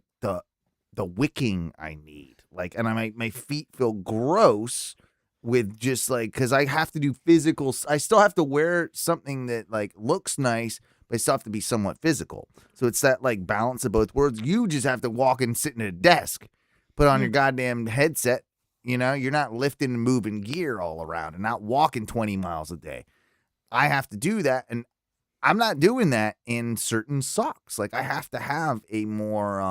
wicking I need. Like, and my feet feel gross with just like, cause I have to do physical. I still have to wear something that like looks nice, but I still have to be somewhat physical. So it's that like balance of both worlds. You just have to walk and sit in a desk, put on your goddamn headset. You know, you're not lifting and moving gear all around and not walking 20 miles a day. I have to do that. And I'm not doing that in certain socks. Like I have to have a more,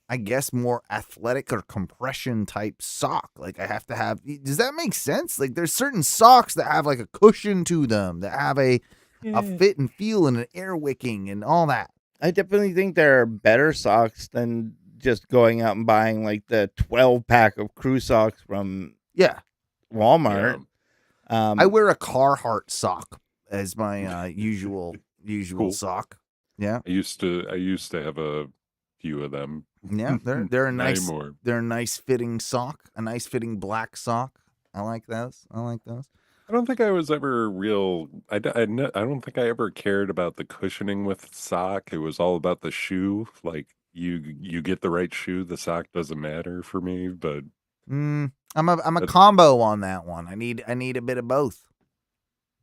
I guess more athletic or compression type sock. Like I have to have, does that make sense? Like there's certain socks that have like a cushion to them, that have a a fit and feel and an air wicking and all that. I definitely think there are better socks than just going out and buying like the 12-pack of crew socks from Yeah. Walmart. I wear a Carhartt sock as my usual Cool. sock. Yeah. I used to have a few of them. Yeah, they're a Not nice anymore. they're a nice fitting sock, a nice fitting black sock. I like those. I don't think I was ever real. I don't think I ever cared about the cushioning with sock. It was all about the shoe. Like you get the right shoe, the sock doesn't matter for me. But I'm a combo on that one. I need a bit of both.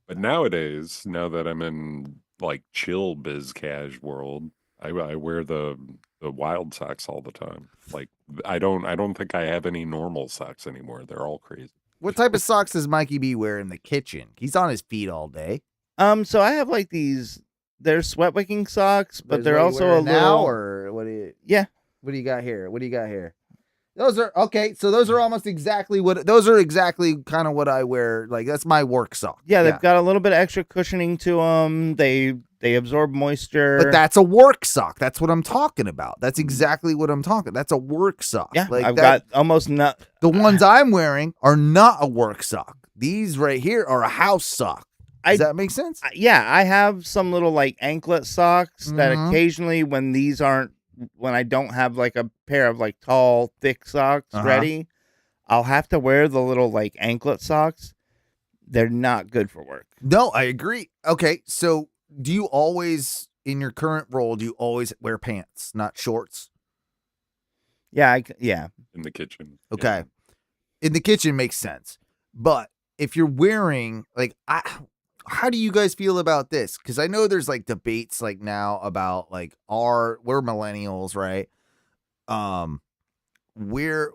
But nowadays, now that I'm in like chill biz cash world, I wear the wild socks all the time. Like I don't think I have any normal socks anymore. They're all crazy. What type of socks does Mikey B wear in the kitchen? He's on his feet all day. So I have like these. They're sweat wicking socks, but Those they're what you also wear a now, little. or what do you? Yeah. What do you got here? Those are okay. So those are almost exactly those are exactly kind of what I wear. Like that's my work sock. Yeah, they've got a little bit of extra cushioning to them. They absorb moisture. But that's a work sock. That's what I'm talking about. That's exactly what I'm talking. That's a work sock. Yeah, like I've got almost not. The ones I'm wearing are not a work sock. These right here are a house sock. Does that make sense? Yeah, I have some little like anklet socks that Mhm. occasionally when I don't have like a pair of like tall, thick socks ready, I'll have to wear the little like anklet socks. They're not good for work. No, I agree. Okay, so do you always, in your current role, do you always wear pants, not shorts? Yeah, yeah. In the kitchen. Okay. In the kitchen makes sense. But if you're wearing like how do you guys feel about this? Because I know there's like debates like now about like we're millennials, right? We're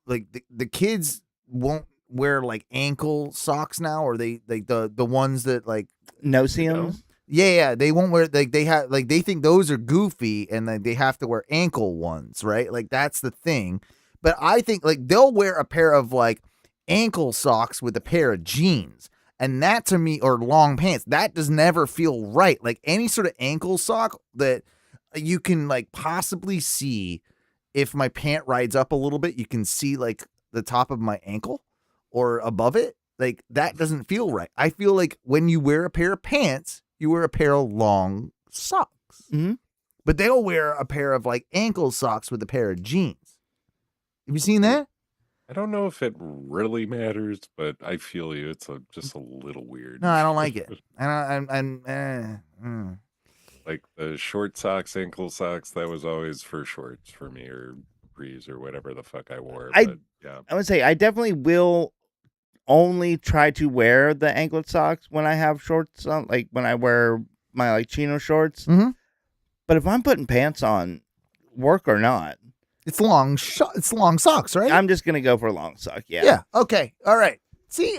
like the kids won't wear like ankle socks now, or they like the ones that like no-see-ums? Yeah, they won't wear like they think those are goofy and then they have to wear ankle ones, right? Like that's the thing. But I think like they'll wear a pair of like ankle socks with a pair of jeans. And that to me, or long pants, that does never feel right. Like any sort of ankle sock that you can like possibly see, if my pant rides up a little bit, you can see like the top of my ankle or above it. Like that doesn't feel right. I feel like when you wear a pair of pants, you wear a pair of long socks. Mm-hmm. But they'll wear a pair of like ankle socks with a pair of jeans. Have you seen that? I don't know if it really matters, but I feel you. It's just a little weird. No, I don't like it. Like the short socks, ankle socks, that was always for shorts for me, or breeze, or whatever the fuck I wore. But yeah, I would say I definitely will only try to wear the anklet socks when I have shorts on, like when I wear my like chino shorts. Mm-hmm. But if I'm putting pants on, work or not, it's long socks, right? I'm just gonna go for a long sock. Yeah. Yeah. Okay. All right. See,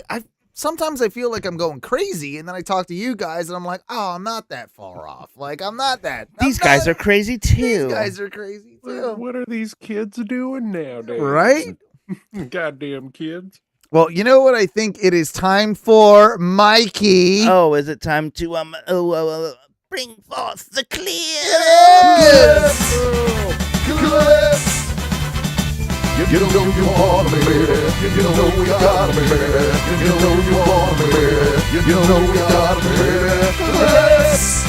sometimes I feel like I'm going crazy, and then I talk to you guys, and I'm like, oh, I'm not that far off. Like I'm not that. These guys are crazy too. These guys are crazy too. What are these kids doing nowadays? Right? Goddamn kids. Well, you know what I think it is time for, Mikey? Oh, is it time to bring forth the clear? Clips. You know you want me, you know we got me, you know you want me, you know we got me, clips.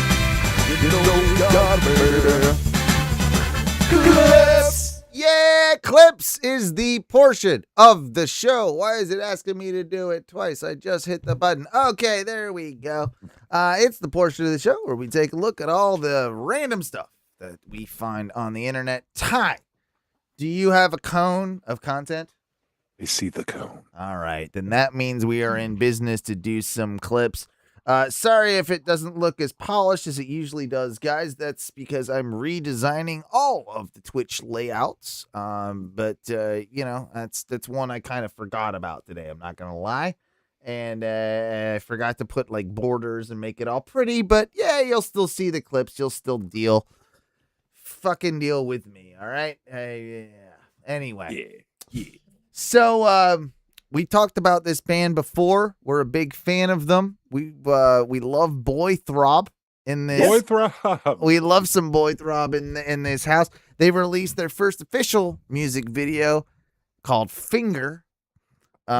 You know we got me, clips. Yeah, clips is the portion of the show. Why is it asking me to do it twice? I just hit the button. Okay, there we go. It's the portion of the show where we take a look at all the random stuff that we find on the internet. Ty, do you have a cone of content? I see the cone. All right, then that means we are in business to do some clips. Sorry if it doesn't look as polished as it usually does, guys. That's because I'm redesigning all of the Twitch layouts. But you know, that's one I kind of forgot about today. I'm not gonna lie, and I forgot to put like borders and make it all pretty. But yeah, you'll still see the clips. You'll still fucking deal with me. All right. Yeah. Anyway. Yeah. So We talked about this band before. We're a big fan of them. We love Boy Throb in this. Boy Throb. We love some Boy Throb in this house. They released their first official music video called Finger. Do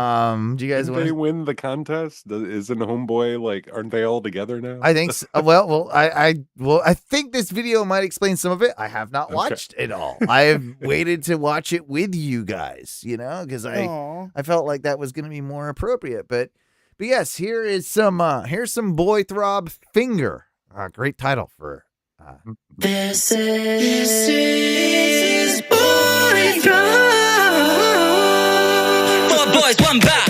you guys Did want they to... win the contest? Isn't Homeboy like? Aren't they all together now? I think so. I think this video might explain some of it. I have not watched it all. I have waited to watch it with you guys, because I felt like that was going to be more appropriate. But yes, here's some Boy Throb Finger. Great title for. This is Boy Throb. Four boys, one back.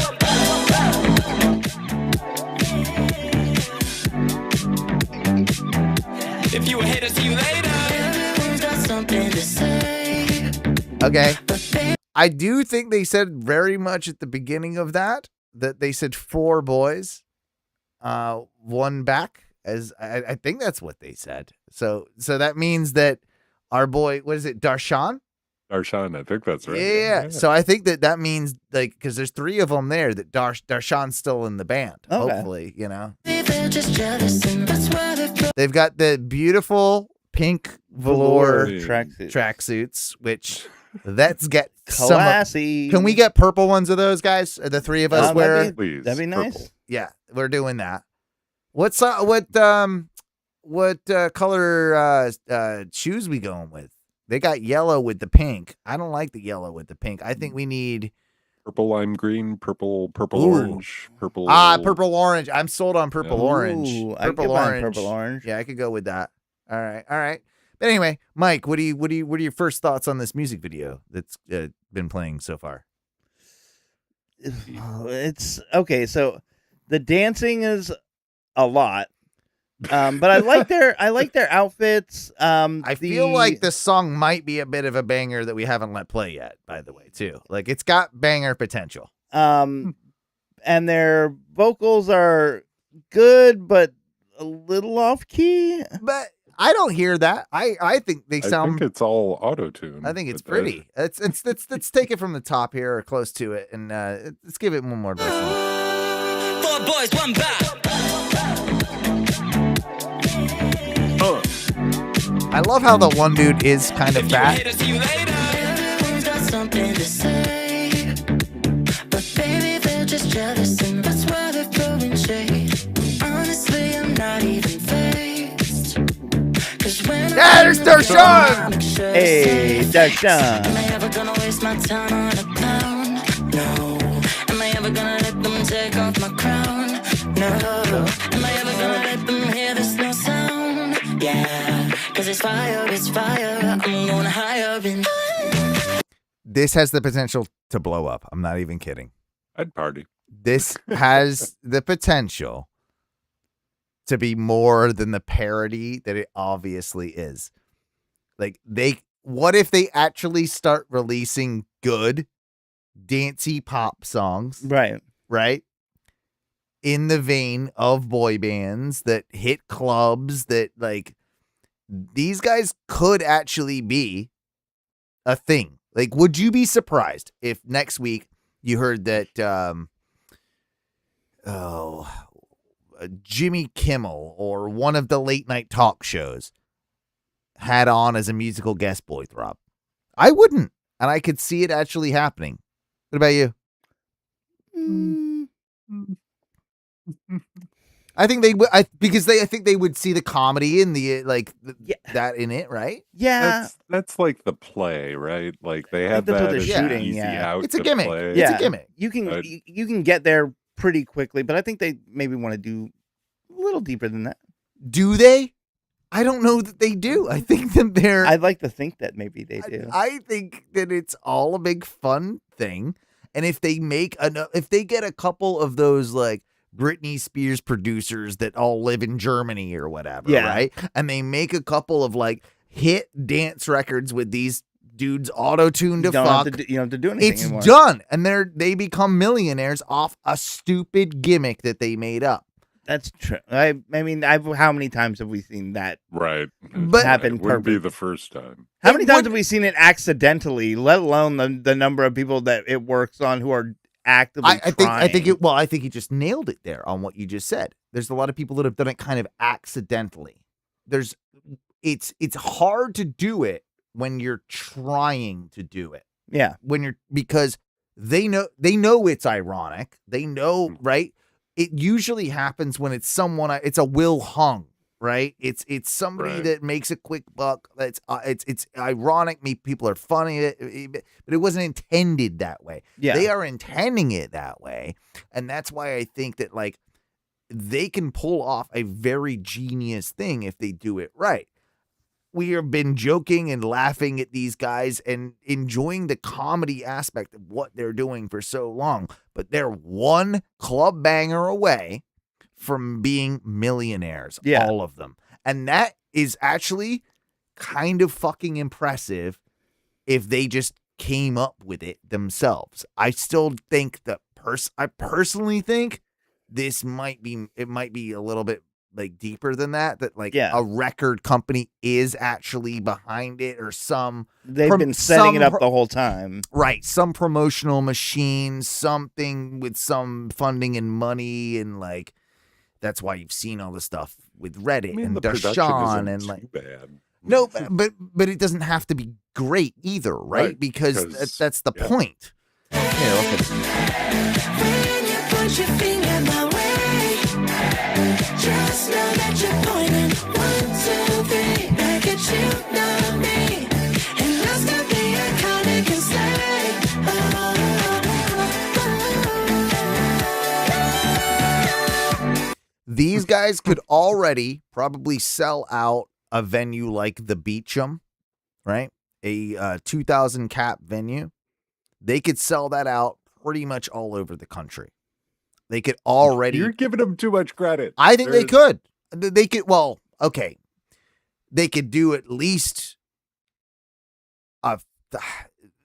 If you a hater, see you later. Everyone's got something to say. Okay. I do think they said very much at the beginning of that they said 4 boys, 1 back. As I think that's what they said. So that means that our boy, what is it, Darshan? Darshan, I think that's right. Yeah. So I think that means because there's 3 of them there that Darshan's still in the band. Okay. Hopefully, They're just jealous, and that's why they're They've got the beautiful pink velour Tracksuits. which let's get Classy. Can we get purple ones of those, guys? The 3 of us wear. Please, That'd be nice. purple. Yeah, we're doing that. What color shoes we going with? They got yellow with the pink. I don't like the yellow with the pink. I think we need Purple lime green, purple Ooh. orange, purple. purple orange. I'm sold on purple orange. Ooh, I Purple could buy orange. purple orange. Yeah, I could go with that. All right. But anyway, Mike, what are your first thoughts on this music video that's been playing so far? It's okay. So the dancing is a lot, but I like their outfits. I feel like this song might be a bit of a banger that we haven't let play yet. By the way, too, like it's got banger potential. and their vocals are good, but a little off key. But I don't hear that. I think they I sound. think it's all auto-tune. I think it's pretty. Let's take it from the top here or close to it, and let's give it one more listen. 4 boys, one back. I love how the one dude is kind of If you a fat. hater, see you later. Everyone's got something to say, but baby, they're just jealous, and that's why they're throwing shade. Honestly, I'm not even faced. 'Cause when Yeah, there's Darshan! Hey, Darshan. Am I ever gonna waste my time on a clown? No. Am I ever gonna let them take off my crown? No. Am I ever gonna let them hear this no sound? Yeah. 'Cause it's fire, I'm going higher in. This has the potential to blow up. I'm not even kidding. I'd party. This has the potential to be more than the parody that it obviously is. Like what if they actually start releasing good dancey pop songs, Right. in the vein of boy bands that hit clubs, that like these guys could actually be a thing. Like, would you be surprised if next week you heard that Jimmy Kimmel or one of the late night talk shows had on as a musical guest Boy Throb? I wouldn't, and I could see it actually happening. What about you? I think they would, because I think they would see the comedy in the that in it, right? Yeah. That's like the play, right? Like they had that's what that they're as shooting, an easy yeah. out It's a to gimmick. play. It's a gimmick. You can But- you can get there pretty quickly, but I think they maybe want to do a little deeper than that. Do they? I don't know that they do. I think that they're. I'd like to think that maybe they do. I think that it's all a big fun thing, and if they if they get a couple of those like Britney Spears producers that all live in Germany or whatever, Yeah. right? And they make a couple of like hit dance records with these dudes auto-tuned to you don't fuck. have to do anything It's anymore. done, and they become millionaires off a stupid gimmick that they made up. That's true. I mean, how many times have we seen that? Right. But- Happened It wouldn't be perfect. the first time. How many times would- have we seen it accidentally, let alone the number of people that it works on who are actively I think trying. I think you just nailed it there on what you just said. There's a lot of people that have done it kind of accidentally. It's hard to do it when you're trying to do it. Yeah. Because they know it's ironic. They know, right? It usually happens when it's a Will Hung, right? It's somebody Right. that makes a quick buck. It's ironic. People are funny, but it wasn't intended that way. Yeah. They are intending it that way, and that's why I think that like they can pull off a very genius thing if they do it right. We have been joking and laughing at these guys and enjoying the comedy aspect of what they're doing for so long, but they're one club banger away from being millionaires, Yeah. all of them. And that is actually kind of fucking impressive if they just came up with it themselves. I still think that I personally think this might be a little bit like deeper than that like a record company is actually behind it, or they've been setting it up the whole time, right? Some promotional machine, something with some funding and money, and like that's why you've seen all the stuff with Reddit and the production Dashawn isn't and too like bad. no, but it doesn't have to be great either, right? Because that's the point. Here, look at When you put your finger my way, just know that you're pointing 1, 2, 3 back at you, not me. And that's gonna be iconic and stay. These guys could already probably sell out a venue like the Beecham, right? A 2,000 cap venue. They could sell that out pretty much all over the country. They could already. You're giving them too much credit. I think they could. They could. Well, okay. They could do at least.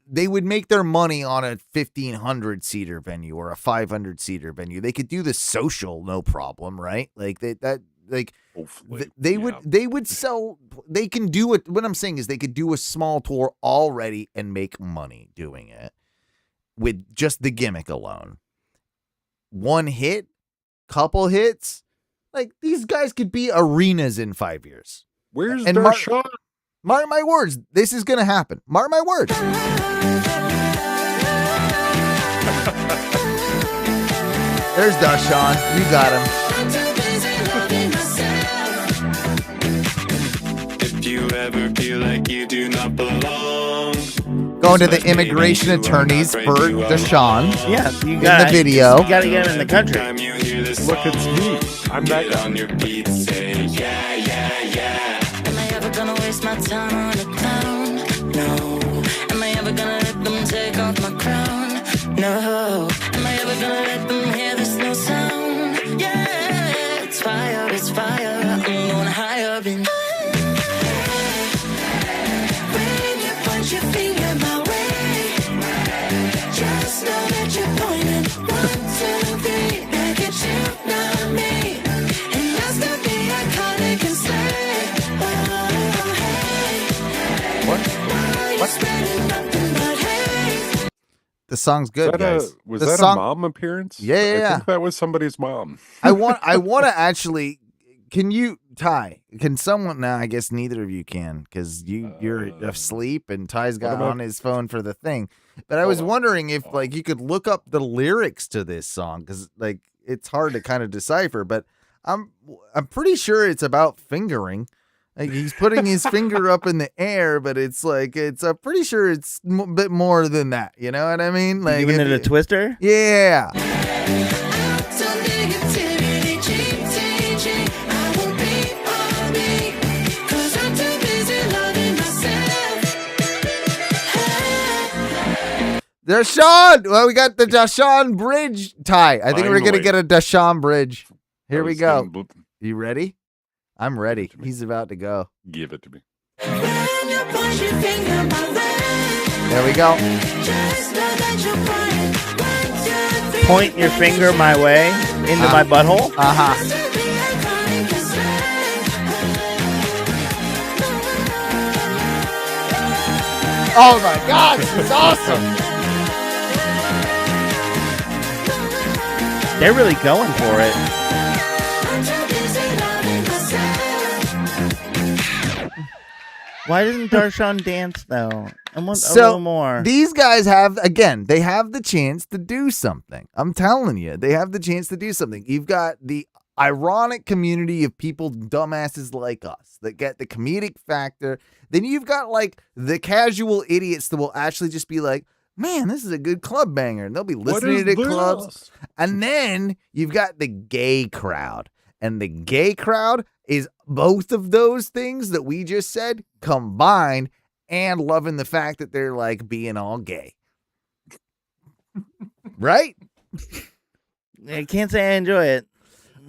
They would make their money on a 1,500 seater venue or a 500 seater venue. They could do the social, no problem, right? Like they would sell. They can do it. What I'm saying is they could do a small tour already and make money doing it with just the gimmick alone. One hit, couple hits, like these guys could be arenas in 5 years. Where's And Dashawn? Mark my words, this is gonna happen. Mark my words. There's Dashawn. You got him. If you ever feel like you do not belong, Going to the immigration attorneys for Dashawn. Yeah, you In got the video. You gotta get him in the country. Look, it's me. I'm that guy. on your feet, say yeah, yeah, yeah. Am I ever gonna waste my time on a clown? No. Am I ever gonna let them take off my crown? No. Am I ever gonna let them hear this no sound? Yeah, it's fire, it's fire. I'm going higher in. When you put your finger my way, just know that you're pointing 1, 2, 3 back at you, not me. And that's gonna be iconic and stay. Oh, hey. What? You're spreading nothing but hate. The song's good, guys. Was The that song- a mom appearance? Yeah, I yeah. think that was somebody's mom. I want to actually. Can you, Ty? Can someone? Now, I guess neither of you can because you're asleep and Ty's got about- on his phone for the thing. But I was wondering if like you could look up the lyrics to this song because like it's hard to kind of decipher. But I'm pretty sure it's about fingering. Like he's putting his finger up in the air, but it's like I'm pretty sure it's a bit more than that. You know what I mean? Like Giving it a twister? Yeah. Out to negativity, cheating. I won't be on me, 'cause I'm too busy loving myself. Hey. Dashawn. Well, we got the Dashawn Bridge, Ty. I think we're gonna Finally. get a Dashawn Bridge. Here I we was go. gonna You ready? I'm ready. He's about to go. Give it to me. When you put your finger my way, There we go. just know that you're crying. 1, 2, 3. Point your finger my way into my butthole? Uh-huh. That's gonna be iconic and stay. Oh my God, this is awesome. They're really going for it. Why doesn't Darshan dance though? I want a little more. These guys they have the chance to do something. I'm telling you, they have the chance to do something. You've got the ironic community of people, dumbasses like us, that get the comedic factor. Then you've got like the casual idiots that will actually just be like, man, this is a good club banger. And they'll be listening to clubs. And then you've got the gay crowd. And the gay crowd is both of those things that we just said combined, and loving the fact that they're like being all gay. Right? I can't say I enjoy it.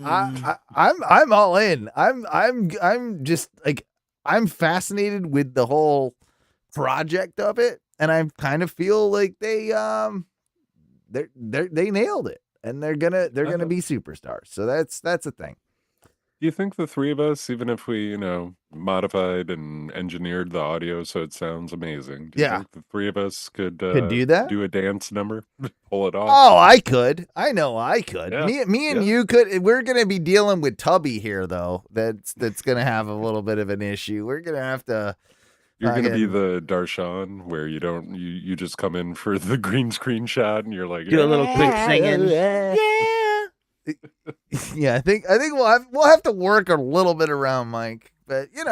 I'm all in. I'm just like, I'm fascinated with the whole project of it, and I kind of feel like they nailed it, and they're gonna be superstars. So that's a thing. Do you think the three of us, even if we, modified and engineered the audio so it sounds amazing, do you think the three of us could do that? do a dance number, pull it off? Oh, I could. I know I could. Yeah. Me and you could. We're gonna be dealing with Tubby here, though. That's gonna have a little bit of an issue. We're gonna have to. You're gonna be the Darshan, where you just come in for the green screen shot, and you're like, do a little quick singing. Yeah, I think we'll have to work a little bit around Mike, but we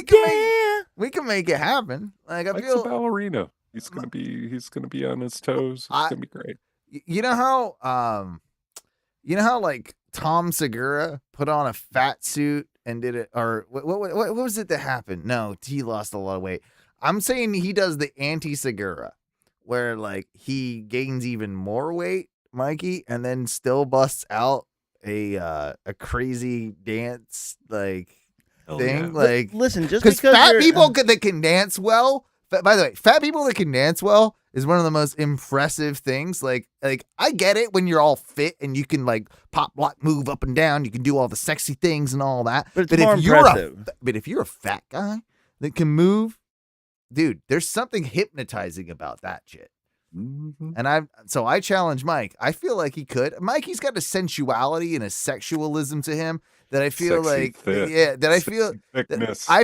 can make it happen. Like, I Mike's feel a ballerina. He's gonna be on his toes. It's gonna be great. You know how like Tom Segura put on a fat suit and did it, or what was it that happened? No, he lost a lot of weight. I'm saying he does the anti-Segura, where like he gains even more weight, Mikey, and then still busts out a crazy dance like thing. Yeah. Like, listen, just because because fat people that can dance well. By the way, fat people that can dance well is one of the most impressive things. Like I get it when you're all fit and you can like pop, lock, move up and down. You can do all the sexy things and all that. But it's more impressive. If you're a fat guy that can move, dude, there's something hypnotizing about that shit. Mm-hmm. And I challenge Mike. I feel like he could. Mike, he's got a sensuality and a sexualism to him that I feel I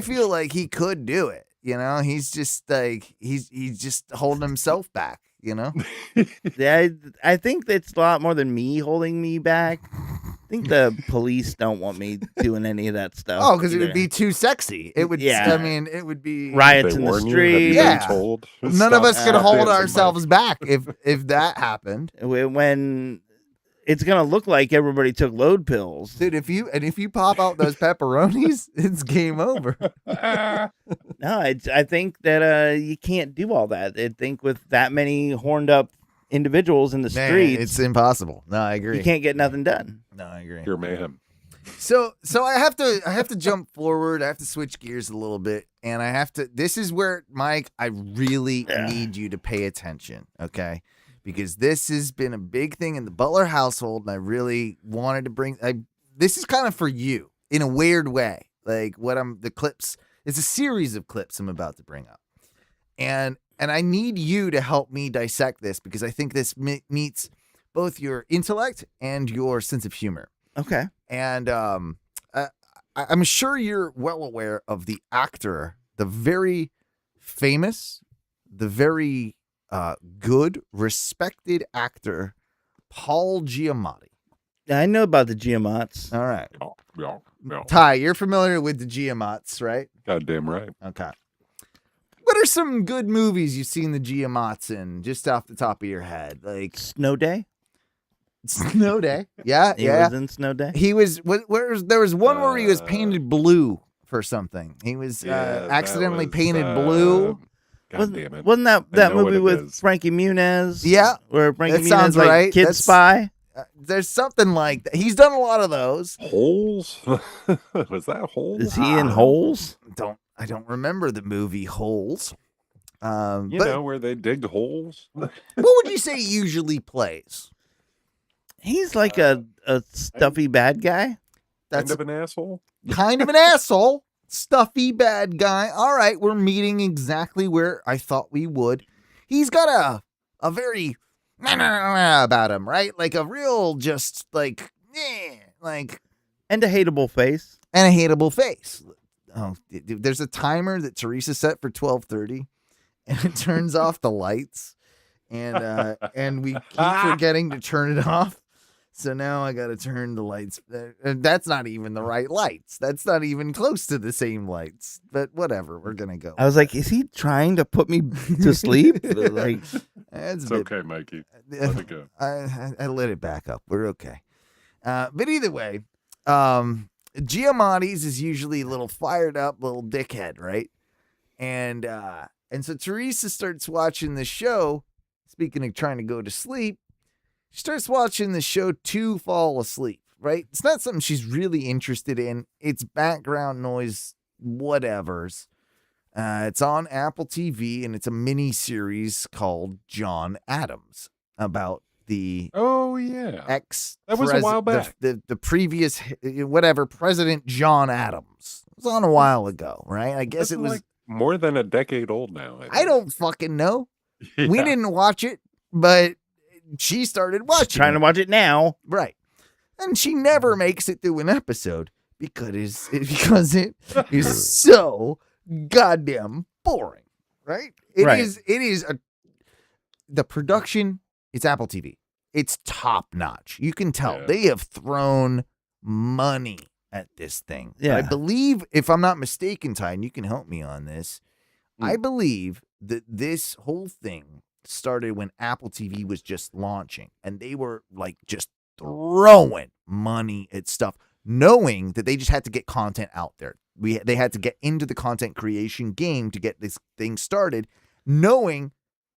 feel like he could do it. He's just like he's just holding himself back. Yeah, I think it's a lot more than me holding me back. I think the police don't want me doing any of that stuff. Oh, because it would be too sexy. It would. Yeah. I mean, it would be riots They in the warn you? Have street. you Yeah. been told? None of us could hold dancing, ourselves back if that happened. When it's gonna look like everybody took load pills. Dude, if you pop out those pepperonis, it's game over. No, I think that you can't do all that. I think with that many horned up individuals in the Man, streets, it's impossible. No, I agree. you can't get nothing done. No, I agree. Pure mayhem. So I have to jump forward. I have to switch gears a little bit, and this is where, Mike, I really need you to pay attention, okay? Because this has been a big thing in the Butler household, and I really wanted to bring this is kind of for you in a weird way. Like the clips, it's a series of clips I'm about to bring up. And I need you to help me dissect this, because I think this meets both your intellect and your sense of humor. Okay. And I'm sure you're well aware of the actor, the very famous, the very good, respected actor, Paul Giamatti. I know about the Giamatts. All right. Yeah. Ty, you're familiar with the Giamatts, right? Goddamn right. Okay. What are some good movies you've seen the Giamatts in, just off the top of your head? Like Snow Day. Snow Day. Yeah, He was in Snow Day. He was. There was one where he was painted blue for something. He was that accidentally was, painted blue. God damn it. Wasn't I that know what movie it with is. Frankie Muniz? Yeah, where Frankie that Muniz sounds like right. Kid That's- Spy. There's something like that. He's done a lot of those. Holes? Was that Holes? Is he in Holes? I don't remember the movie Holes. You But know, where they dig holes? what would you say he usually plays? He's like a stuffy bad guy. That's Kind of an asshole? kind of an asshole, stuffy bad guy. All right, we're meeting exactly where I thought we would. He's got a very about him, right? Like a real just like And a hateable face. and a hateable face. Oh, there's a timer that Teresa set for 12:30, and it turns off the lights, and we keep forgetting to turn it off. So now I got to turn the lights. And that's not even the right lights. That's not even close to the same lights. But whatever, we're gonna go. I was like, is he trying to put me to sleep? Like, It's okay, Mikey. Let it go. I let it back up. We're okay. But either way, Giamatti's is usually a little fired up, little dickhead, right? And so Teresa starts watching the show. Speaking of trying to go to sleep, she starts watching the show to fall asleep, right? It's not something she's really interested in. It's background noise, whatever's. It's on Apple TV, and it's a mini series called John Adams about the Oh yeah, that was a while back. The previous whatever President John Adams. It was on a while ago, right? I guess That's it was like more than a decade old now. I don't fucking know. Yeah. We didn't watch it, but she started watching. trying to watch it now. Right. And she never makes it through an episode because it is so goddamn boring, right? It Right. is the production, it's Apple TV. It's top notch. You can tell Yeah. they have thrown money at this thing. Yeah. I believe, if I'm not mistaken, Ty, and you can help me on this, I believe that this whole thing started when Apple TV was just launching, and they were like just throwing money at stuff, knowing that they just had to get content out there. They had to get into the content creation game to get this thing started, knowing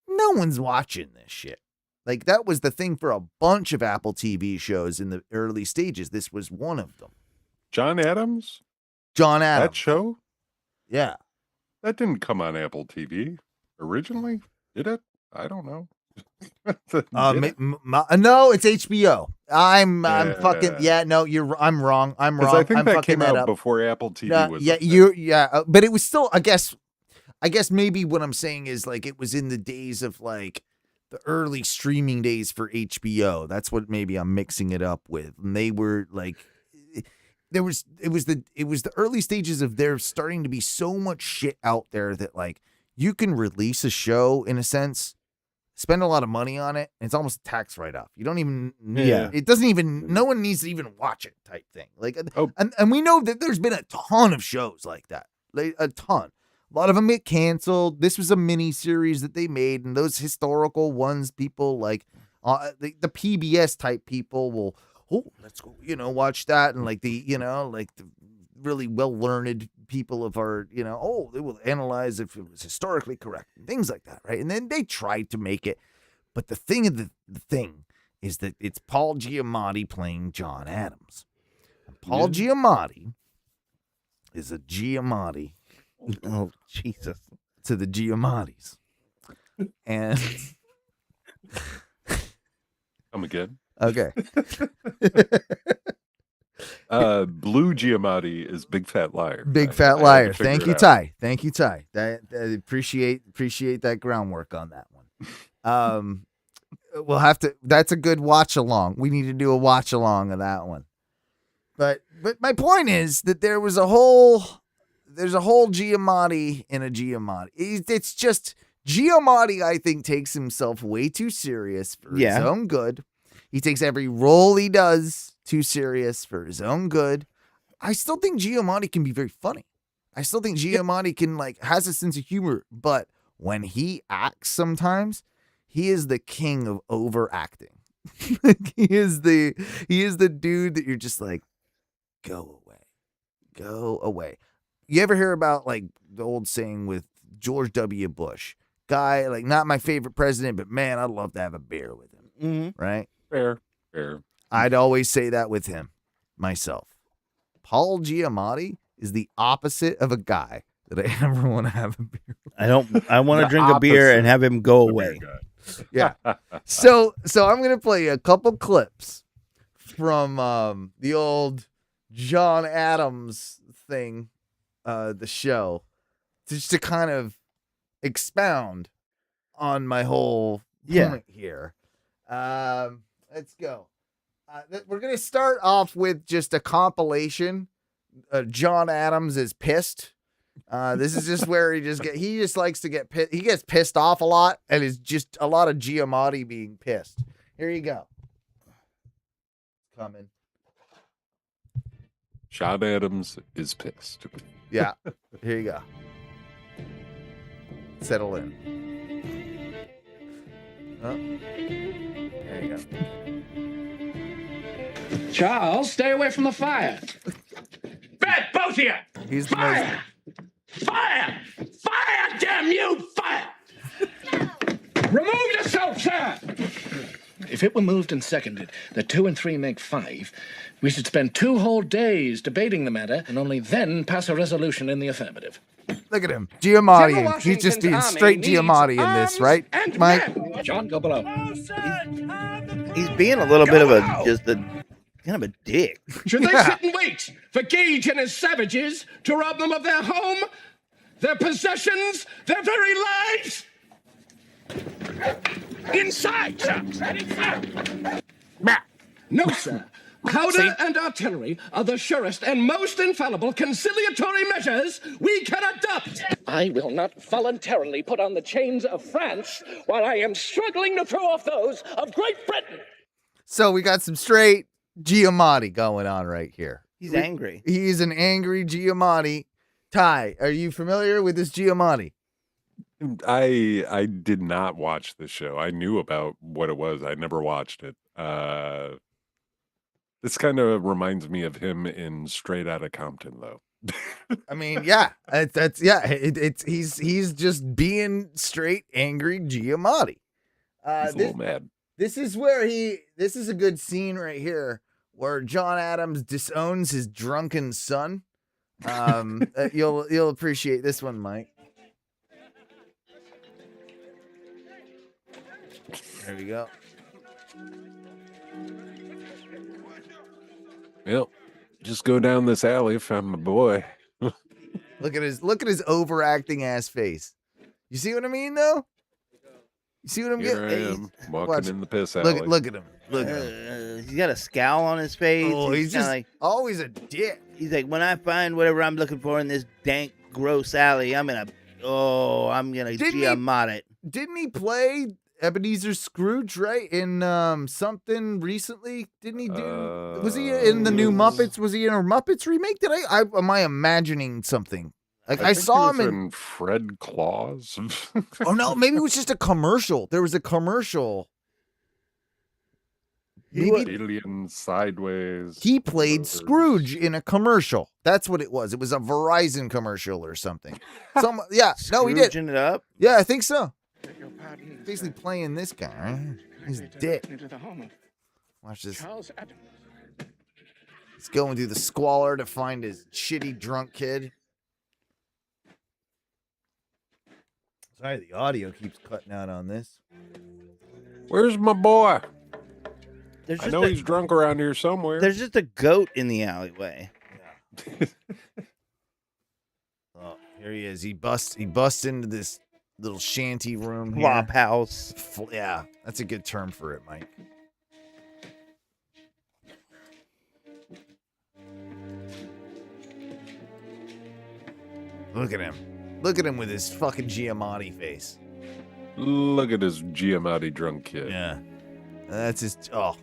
no one's watching this shit. Like, that was the thing for a bunch of Apple TV shows in the early stages. This was one of them. John Adams. John Adams. That show Yeah. that didn't come on Apple TV originally, did it? I don't know. Did it? No, it's HBO. I'm Yeah. fucking no. I'm wrong. I'm 'Cause wrong. I think I'm that fucking came that out up. before Apple TV was. Yeah, a thing. but it was still. I guess maybe what I'm saying is like it was in the days of like the early streaming days for HBO. That's what maybe I'm mixing it up with. And they were like, it was the early stages of there starting to be so much shit out there that like you can release a show in a sense, spend a lot of money on it, and it's almost a tax write-off. You don't even Yeah. it doesn't even, no one needs to even watch it type thing. Like, Oh. and we know that there's been a ton of shows like that, like a ton. A lot of them get canceled. This was a mini series that they made, and those historical ones, people like the PBS type people will, let's go, watch that, and like the really well-learned people of our, they will analyze if it was historically correct and things like that, right? And then they tried to make it, but the thing is that it's Paul Giamatti playing John Adams. And Paul Giamatti is a Giamatti Oh, Jesus. to the Giamattis. And Come again. okay. Blue Giamatti is Big Fat Liar. Big I fat had to liar. figure Thank it you, out. Ty. Thank you, Ty. That appreciate that groundwork on that one. We'll have to. That's a good watch along. We need to do a watch along of that one. But my point is that there's a whole Giamatti in a Giamatti. It's just Giamatti, I think, takes himself way too serious for his own good. He takes every role he does too serious for his own good. I still think Giamatti can be very funny. I still think Giamatti can has a sense of humor, but when he acts sometimes, he is the king of overacting. he is the dude that you're just like, go away. You ever hear about the old saying with George W. Bush? Guy, not my favorite president, but man, I'd love to have a beer with him. Mm-hmm. Right? Fair. I'd always say that with him, myself. Paul Giamatti is the opposite of a guy that I ever want to have a beer with. I want to The drink a beer opposite and have him go The away. beer guy. Yeah. So I'm gonna play a couple clips from the old John Adams thing, the show, just to kind of expound on my whole point here. Let's go. We're gonna start off with just a compilation. John Adams is pissed. This is just where he just likes to get pissed. He gets pissed off a lot, and it's just a lot of Giamatti being pissed. Here you go. Coming. Sean Adams is pissed. Yeah. Here you go. Settle in. Oh. There you go. Charles, stay away from the fire. Bed, both of you! He's the Fire! Fire! Fire, damn you! Fire! Remove yourself, sir! If it were moved and seconded that 2 and 3 make 5, we should spend 2 whole days debating the matter and only then pass a resolution in the affirmative. Look at him. Giamatti. General He's just Washington's being army straight needs Giamatti in this, arms right? and Mike? men. John, go below. He's being a little bit of kind of a dick. Should they sit and wait for Gage and his savages to rob them of their home, their possessions, their very lives? Inside, sir. No, sir. Powder and artillery are the surest and most infallible conciliatory measures we can adopt. I will not voluntarily put on the chains of France while I am struggling to throw off those of Great Britain. So we got some straight Giamatti going on right here. He's angry. He's an angry Giamatti. Ty, are you familiar with this Giamatti? I did not watch the show. I knew about what it was. I never watched it. This kind of reminds me of him in Straight Outta Compton, though. I mean, yeah, he's just being straight angry Giamatti. He's a little mad. This is a good scene right here where John Adams disowns his drunken son. You'll appreciate this one, Mike. There we go. Yep. Just go down this alley, found my boy. Look at his overacting ass face. You see what I mean, though? You see what I'm Here I getting? am, walking Watch. in the piss alley. Look at him. Look at him. He's got a scowl on his face. Oh, he's kinda just like, always a dick. he's like, when I find whatever I'm looking for in this dank, gross alley, I'm gonna Giamatti it. Didn't he play Ebenezer Scrooge, right? In something recently? Didn't he do? Was he in the new Muppets? Was he in a Muppets remake? Am I imagining something? Like I think saw he him was in. Fred Claus. Oh no, maybe it was just a commercial. There was a commercial. Maybe Alien Sideways. he played Brothers. Scrooge in a commercial. That's what it was. It was a Verizon commercial or something. No, he did. Scrooging it up. Yeah, I think so. Basically playing this guy, right? He's dick. Into the home of Watch this. Charles Adams. He's going through the squalor to find his shitty drunk kid. Sorry, the audio keeps cutting out on this. Where's my boy? There's I just know a, he's drunk around here somewhere. there's just a goat in the alleyway. Oh, here he is. He busts into this little shanty room here. Flop house. Yeah, that's a good term for it, Mike. Look at him. Look at him with his fucking Giamatti face. Look at this Giamatti drunk kid. Yeah. That's just, oh.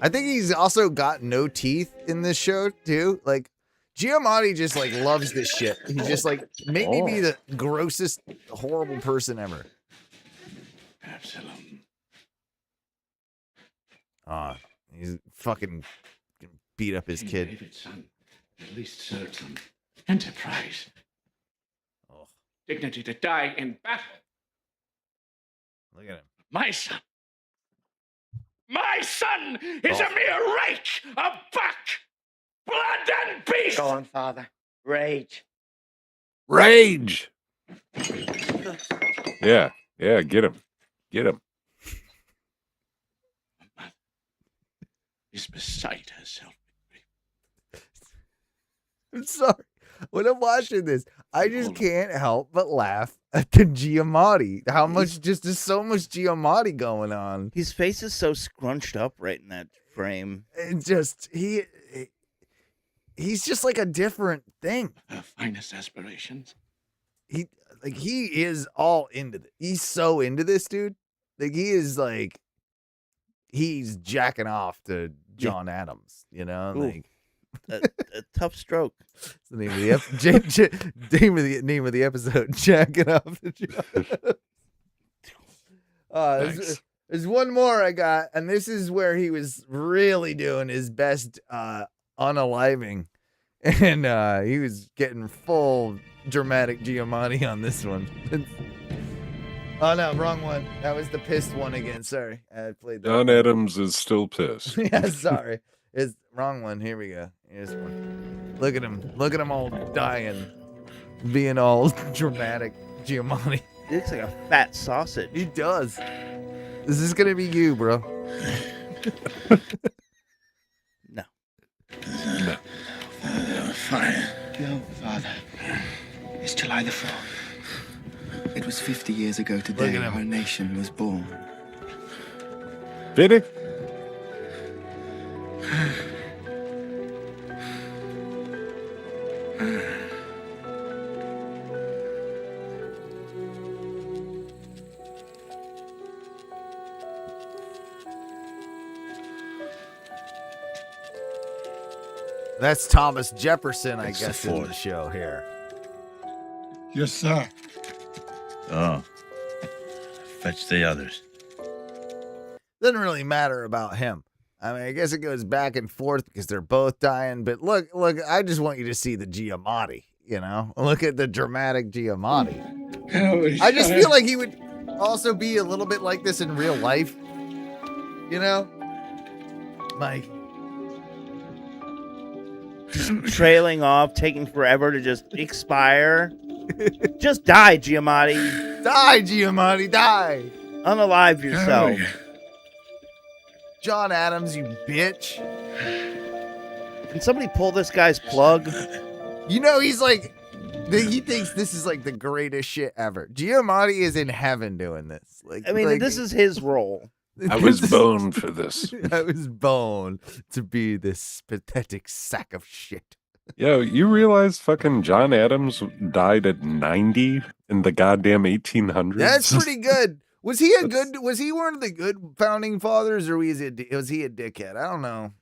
I think he's also got no teeth in this show, too. Like, Giamatti just, like, loves this shit. He's just like, make me be the grossest, horrible person ever. Absalom. He's fucking beat up his King kid. David's son at least served some enterprise. Oh, Dignity to die in battle. look at him. My son. My son is a mere rake, a buck, blood and beast. Go on, Father. Rage. Rage! Yeah, get him. Get him. Mother is beside herself. I'm sorry. when I'm watching this, I just can't help but laugh at the Giamatti. How much there's so much Giamatti going on. His face is so scrunched up right in that frame. And just he's just like a different thing. Her finest aspirations. He is all into this. He's so into this, dude. Like he's jacking off to John Adams, you know? Ooh. Like A tough stroke. it's the name of the name of the episode, jacking off to John Adams. Nice. There's one more I got, and this is where he was really doing his best unaliving. And he was getting full dramatic Giamatti on this one. Oh no, wrong one. That was the pissed one again. Sorry, I played that. John Adams is still pissed. Yeah, sorry. It's wrong one. Here we go. Here's one. Look at him. Look at him all dying, being all dramatic Giamatti. He looks like a fat sausage. He does. This is gonna be you, bro. No. No. Fine. No, Father. It's July the 4th. It was 50 years ago today Look at him. our nation was born. Did he? That's Thomas Jefferson, I It's the guess, in the fourth. show here. Yes, sir. Oh. Fetch the others. Doesn't really matter about him. I mean, I guess it goes back and forth because they're both dying. But look, I just want you to see the Giamatti, you know? Look at the dramatic Giamatti. I just feel like he would also be a little bit like this in real life, you know? Like, Trailing off, taking forever to just expire. Just die, Giamatti. die, Giamatti, die. Unalive yourself. John Adams, you bitch. Can somebody pull this guy's plug? You know, he's like, he thinks this is like the greatest shit ever. Giamatti is in heaven doing this. Like, I mean, like, this is his role. I was boned for this. I was born to be this pathetic sack of shit. Yo, you realize fucking John Adams died at 90 in the goddamn 1800s? That's pretty good. Was he one of the good founding fathers, or was he a dickhead? I don't know.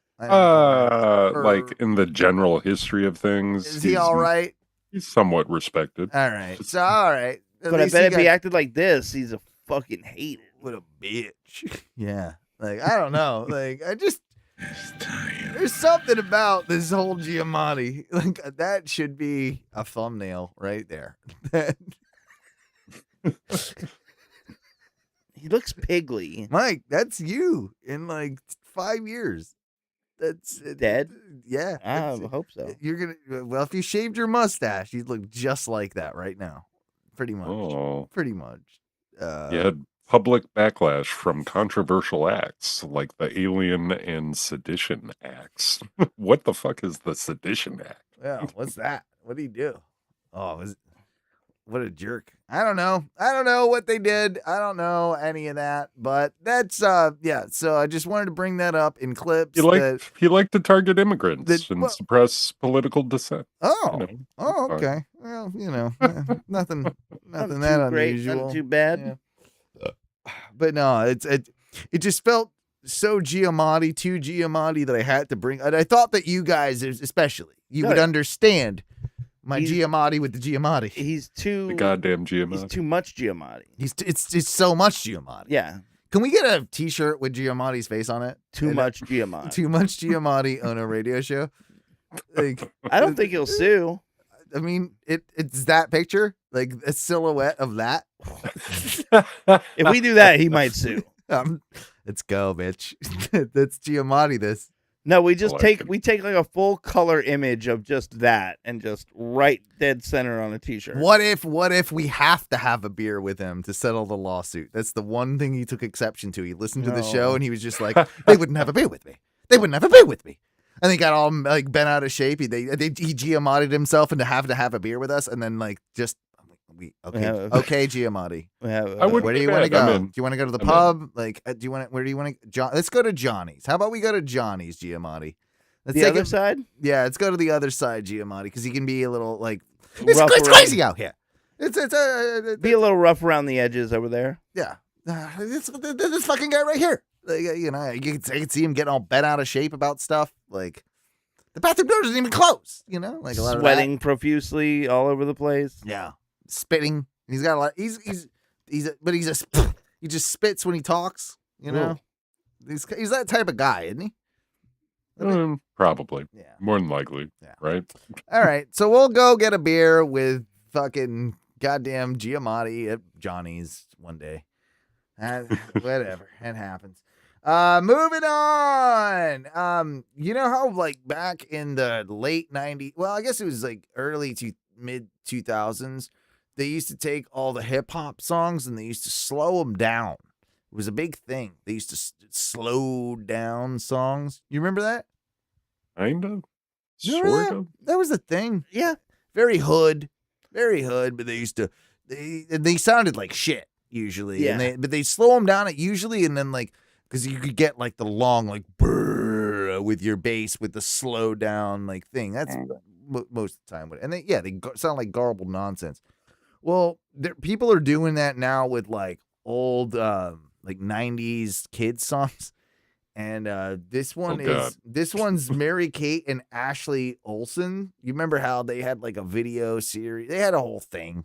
Like in the general history of things. Is he all right? He's somewhat respected. All right. So, all right. At But I least bet if he got- acted like this, he's a fucking hater. What a bitch. Yeah. Like, I don't know. Like, there's something about this whole Giamatti. Like, that should be a thumbnail right there. He looks pigly. Mike, that's you in like 5 years. That's Dead? Yeah. I that's- hope so. You're gonna well, if you shaved your mustache, you'd look just like that right now. Pretty much. Oh. Pretty much. You had public backlash from controversial acts like the Alien and Sedition Acts. What the fuck is the Sedition Act? Yeah, what's that? What did he do? Oh, what a jerk. I don't know what they did. I don't know any of that. But that's yeah, so I just wanted to bring that up in clips. He liked to target immigrants and well- suppress political dissent. Oh. You know, Oh, that's fine. okay. Well, you know, nothing Nothing that too great, unusual. nothing too bad. Yeah. But no, it just felt so Giamatti, too Giamatti, that I had to bring. And I thought that you guys, especially, you would Good. understand my He's- Giamatti with the Giamatti. He's too The goddamn he's Giamatti. too much Giamatti. It's so much Giamatti. Yeah, Can we get a T-shirt with Giamatti's face on it? too And, much Giamatti. Too much Giamatti on a radio show. Like, I don't think he'll sue. I mean, it's that picture, like a silhouette of that. If we do that, he might sue. Let's go, bitch. That's Giamatti. This. No, we just like take it. we take like a full color image of just that and just right dead center on a t-shirt. What if we have to have a beer with him to settle the lawsuit? That's the one thing he took exception to. He listened to the show No. and he was just like, they wouldn't have a beer with me. They wouldn't have a beer with me. And he got all like bent out of shape. He Giamatti'd himself into having to have a beer with us, and then like just okay, Giamatti. I wouldn't Where do be you want to mad. go? I'm in. Do you want to go to the I'm pub? Like, do you want? Where do you want to? Let's go to Johnny's. How about we go to Johnny's, Giamatti? Let's The take other him- side? Yeah, let's go to the other side, Giamatti, because he can be a little like it's Rough crazy around- out here. It's Be a little rough around the edges over there. yeah. This fucking guy right here. Like, you know, I can see him getting all bent out of shape about stuff. Like the bathroom door doesn't even close. You know, like a lot Sweating of profusely all over the place. that. Yeah, spitting. He's got a lot. He just spits when he talks. You know, he's that type of guy, isn't he? Probably. Yeah. More than likely. Yeah. Right? All right, so we'll go get a beer with fucking goddamn Giamatti at Johnny's one day. Whatever, it happens. Moving on. You know how like back in the late 90s, well, I guess it was like early to mid 2000s, they used to take all the hip hop songs and they used to slow them down. It was a big thing. They used to slow down songs. You remember that? Kind of. Remember Sort that? of. That was the thing. Yeah. Very hood, but they used to they sounded like shit usually. Yeah. And they slow them down usually, and then like because you could get like the long like brrr with your bass with the slow down like thing. That's most of the time. And they sound like garbled nonsense. Well, people are doing that now with like old like 90s kids songs. And this one's Mary Kate and Ashley Olsen. You remember how they had like a video series? They had a whole thing,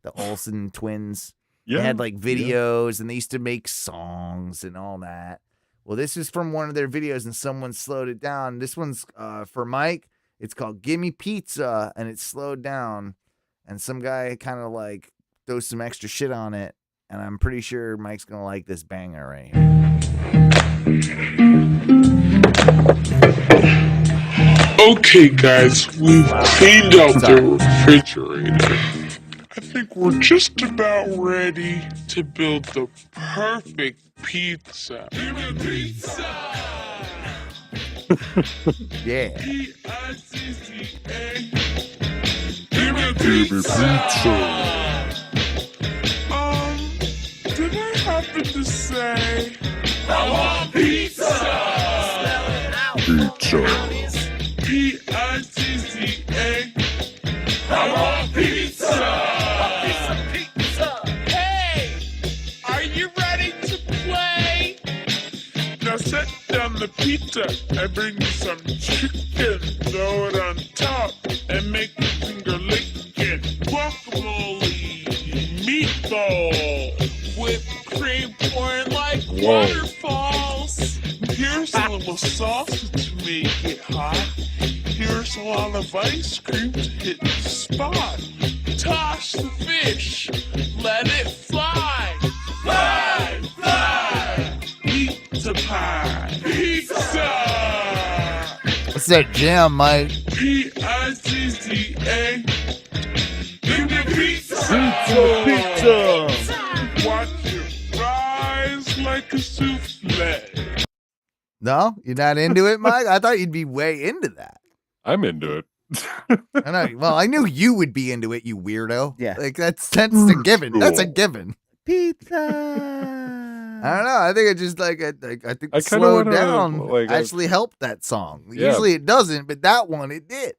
the Olsen twins. Yeah. They had like videos and they used to make songs and all that. Well, this is from one of their videos and someone slowed it down. This one's for Mike. It's called Gimme Pizza and it's slowed down. And some guy kind of like throws some extra shit on it. And I'm pretty sure Mike's going to like this banger right here. Okay, guys, we've cleaned out the refrigerator. I think we're just about ready to build the perfect pizza. Pizza! Yeah. P-I-C-C-A. Give me pizza! Did I happen to say I want pizza? Spell it out. Pizza. P-I-C-C-A. I want pizza! Pizza! Hey! Are you ready to play? Now set down the pizza and bring me some chicken. Throw it on top and make the finger licking. Guacamole, meatball, whipped cream pouring like waterfalls. Here's a little salsa to make it hot. Here's a lot of ice cream to hit the spot. Toss the fish, let it fly. Fly, fly. Pizza pie. Pizza. What's that jam, Mike? P-I-C-C-A. Give me pizza. Pizza. Watch it rise like a souffle. No? You're not into it, Mike? I thought you'd be way into that. I'm into it. I know. Well, I knew you would be into it, you weirdo. Yeah. Like that's a given. That's a given. Pizza. I don't know. I think it just like I think I kinda slow wanna, down like, actually helped that song. Yeah. Usually it doesn't, but that one it did.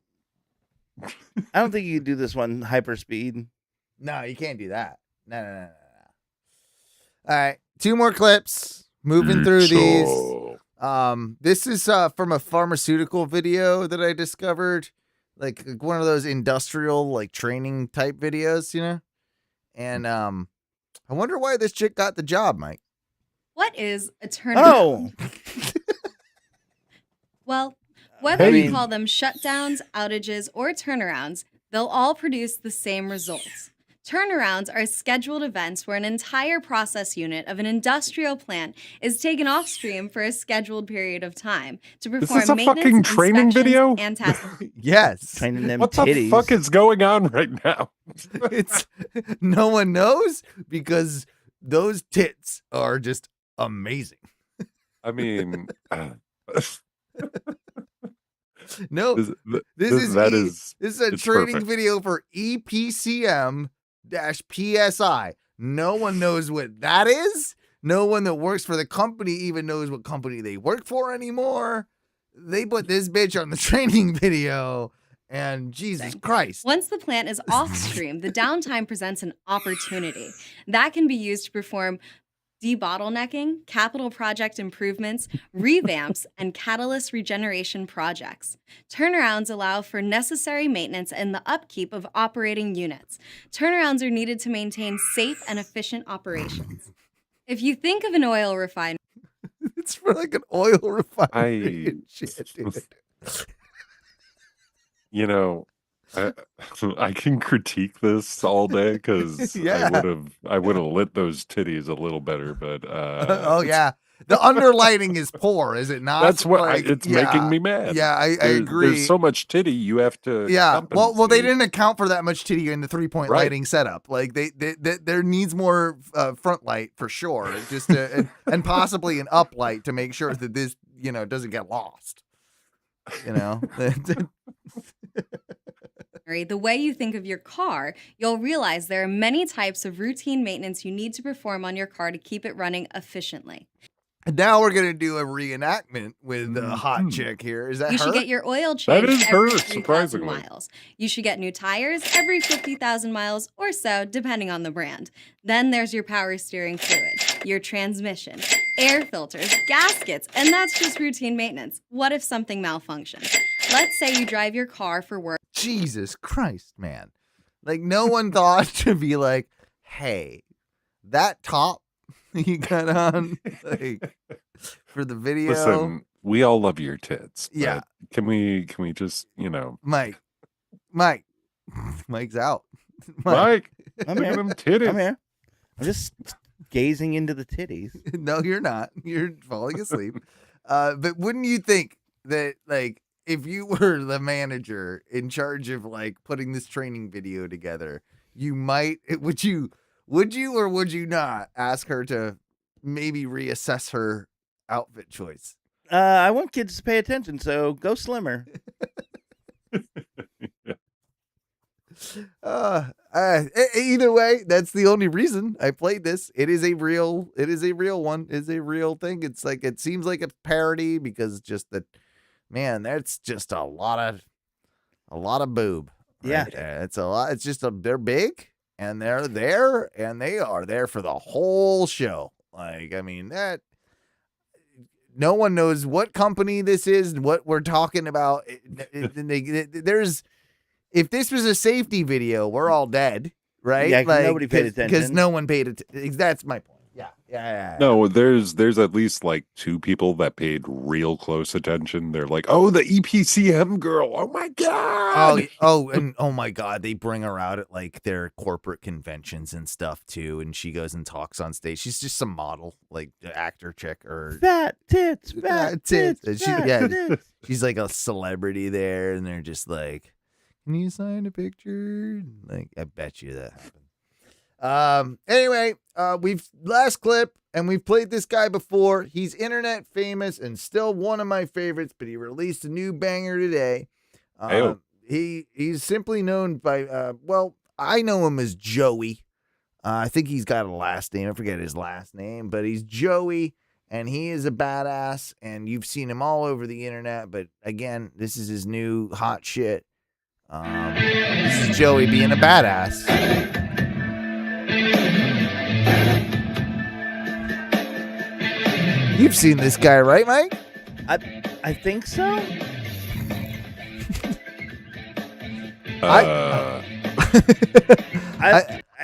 I don't think you can do this one hyper speed. No, you can't do that. No. All right, 2 more clips. Moving through these. This is from a pharmaceutical video that I discovered, like one of those industrial like training type videos, you know. And I wonder why this chick got the job, Mike. What is a turnaround? Oh, Well, whether Hey. you call them shutdowns, outages, or turnarounds, they'll all produce the same results. Turnarounds are scheduled events where an entire process unit of an industrial plant is taken off stream for a scheduled period of time to perform this a maintenance, fucking training inspections, video? and testing. Yes. training them What titties. the fuck is going on right now? It's no one knows because those tits are just amazing. I mean, No, This, this is that E- is this is a it's training perfect. video for EPCM-PSI. No one knows what that is. No one that works for the company even knows what company they work for anymore. They put this bitch on the training video, and Jesus Christ. Once the plant is off stream, the downtime presents an opportunity that can be used to perform debottlenecking, capital project improvements, revamps, and catalyst regeneration projects. Turnarounds allow for necessary maintenance and the upkeep of operating units. Turnarounds are needed to maintain safe and efficient operations. If you think of an oil refinery, It's for like an oil refinery I, and shit, dude. you know, I can critique this all day because Yeah. I would have lit those titties a little better, but Oh yeah, the underlighting is poor, is it not? that's what Like, it's yeah, making me mad. Yeah, I agree. There's so much titty you have to. Yeah, well, they compensate. didn't account for that much titty in the 3-point Right. lighting setup. Like they there needs more front light for sure, just to, and possibly an up light to make sure that this doesn't get lost. the way you think of your car, you'll realize there are many types of routine maintenance you need to perform on your car to keep it running efficiently. And now we're gonna do a reenactment with the hot chick here. Is that You her? should get your oil That changed is every her, 3,000 surprisingly. miles. You should get new tires every 50,000 miles or so, depending on the brand. Then there's your power steering fluid, your transmission, air filters, gaskets, and that's just routine maintenance. What if something malfunctions? Let's say you drive your car for work. Jesus Christ, man! Like no one thought to be like, hey, that top you got on like for the video. Listen, we all love your tits. but Yeah. Can we just Mike's out. Mike? I'm Look here. at them titties. I'm here. I'm just gazing into the titties. No, you're not. You're falling asleep. But wouldn't you think that, like, if you were the manager in charge of like putting this training video together, you might would you or would you not ask her to maybe reassess her outfit choice? I want kids to pay attention, so go slimmer. Either way, that's the only reason I played this. It is a real one. It's a real thing. It's like, it seems like a parody because just that, man, that's just a lot of boob. Yeah. There. It's a lot. It's just they're big and they're there and they are there for the whole show. Like, I mean, that no one knows what company this is, what we're talking about. There's, if this was a safety video, we're all dead, right? Yeah, 'cause like, nobody paid Because attention. no one paid attention. That's my point. Yeah. No, there's at least like two people that paid real close attention. They're like, oh, the EPCM girl. Oh my god. And oh my god, they bring her out at like their corporate conventions and stuff too, and she goes and talks on stage. She's just some model, like the actor chick or Fat tits, fat tits. And fat tits. she's like a celebrity there, and they're just like, "Can you sign a picture?" Like, I bet you that happened. Anyway, we've last clip, and we've played this guy before. He's internet famous and still one of my favorites, but he released a new banger today. Ayo. He's simply known by I know him as Joey. I think he's got a last name. I forget his last name, but he's Joey, and he is a badass, and you've seen him all over the internet. But again, this is his new hot shit. This is Joey being a badass. You've seen this guy, right, Mike? I think so.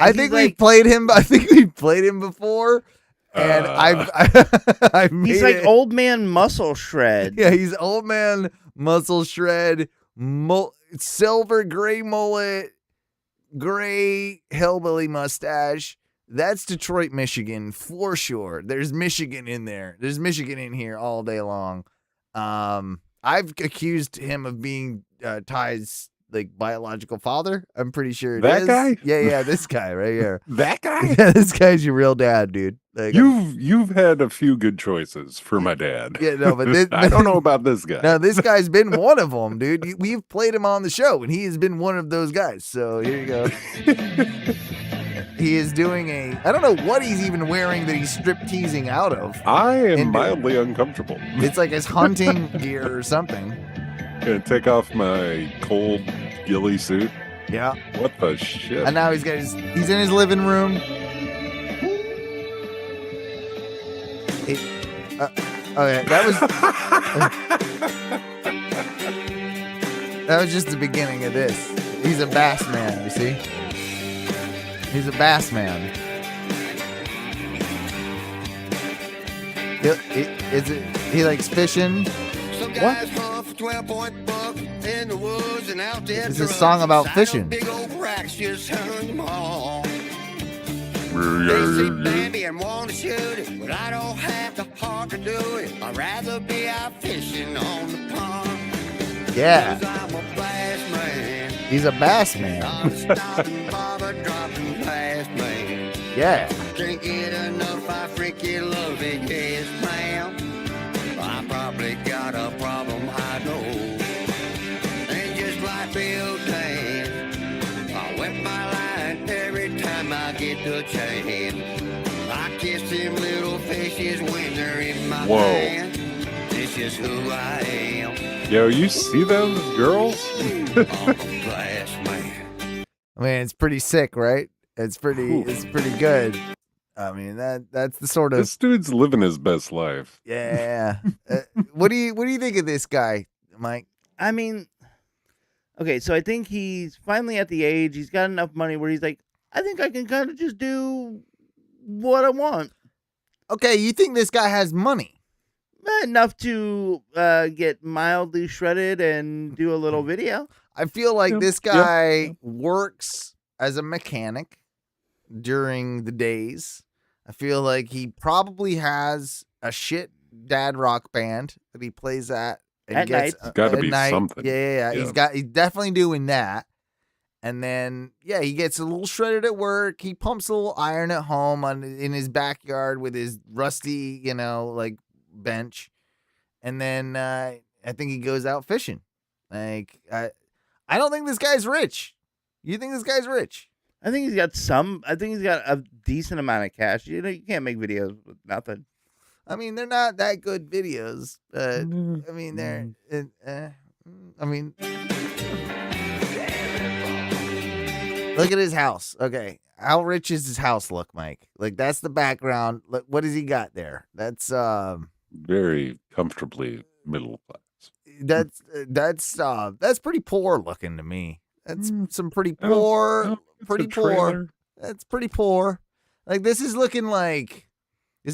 I think we played him. I think we played him before, and I've made He's like it. old man muscle shred. Yeah, he's old man muscle shred, silver gray mullet, gray hillbilly mustache. That's Detroit, Michigan for sure. There's Michigan in there. There's Michigan in here all day long. I've accused him of being ties like biological father. I'm pretty sure it That is. guy? Yeah, this guy right here. That guy? Yeah, this guy's your real dad, dude. Like, You've had a few good choices for my dad. Yeah, no, but this, I don't know about this guy. No, this guy's been one of them, dude. We've played him on the show, and he has been one of those guys. So here you go. He is doing I don't know what he's even wearing that he's strip teasing out of. I am mildly uncomfortable. It's like his hunting gear or something. Gonna take off my cold ghillie suit. Yeah. What the shit? And now he's in his living room. Okay, that was just the beginning of this. He's a bass man, you see? He's a bass man. He likes fishing. What? It's a song about fishing. Baby, and want to shoot it, but I don't have the heart to do it. I'd rather be out fishing on the pond. Yeah. 'Cause I'm a bass man. He's a bass man. Non-stopping, bobber dropping bass man. Yeah. Can't get enough, I freaking love it, yes, ma'am. I probably got a problem, I know. And just like Bill Dan, I wet my line every time I get the chance. I kiss them little fishes when they're in my Whoa. hand. This is who I am. Yo, you see those girls? I'm a bass man. I mean, it's pretty sick, right? It's pretty good. I mean, that's the sort of This dude's living his best life. yeah. What do you think of this guy, Mike? I mean, okay, so I think he's finally at the age, he's got enough money where he's like, I think I can kind of just do what I want. Okay, you think this guy has money? Enough to get mildly shredded and do a little video. I feel like Yeah, this guy works as a mechanic during the days. I feel like he probably has a shit dad rock band that he plays at At night. Gotta at be night. something. Yeah. Yeah. He's definitely doing that. And then he gets a little shredded at work. He pumps a little iron at home in his backyard with his rusty, like bench. And then I think he goes out fishing. Like I don't think this guy's rich. You think this guy's rich? I think he's got a decent amount of cash. You can't make videos with nothing. I mean, they're not that good videos, but I mean, they're. I mean, look at his house. Okay, how rich is his house look, Mike? Like that's the background. Look, what does he got there? That's Very comfortably middle class. that's pretty poor looking to me. That's some pretty I don't- poor, no, it's pretty a poor. trailer. That's pretty poor. Like this is looking like, you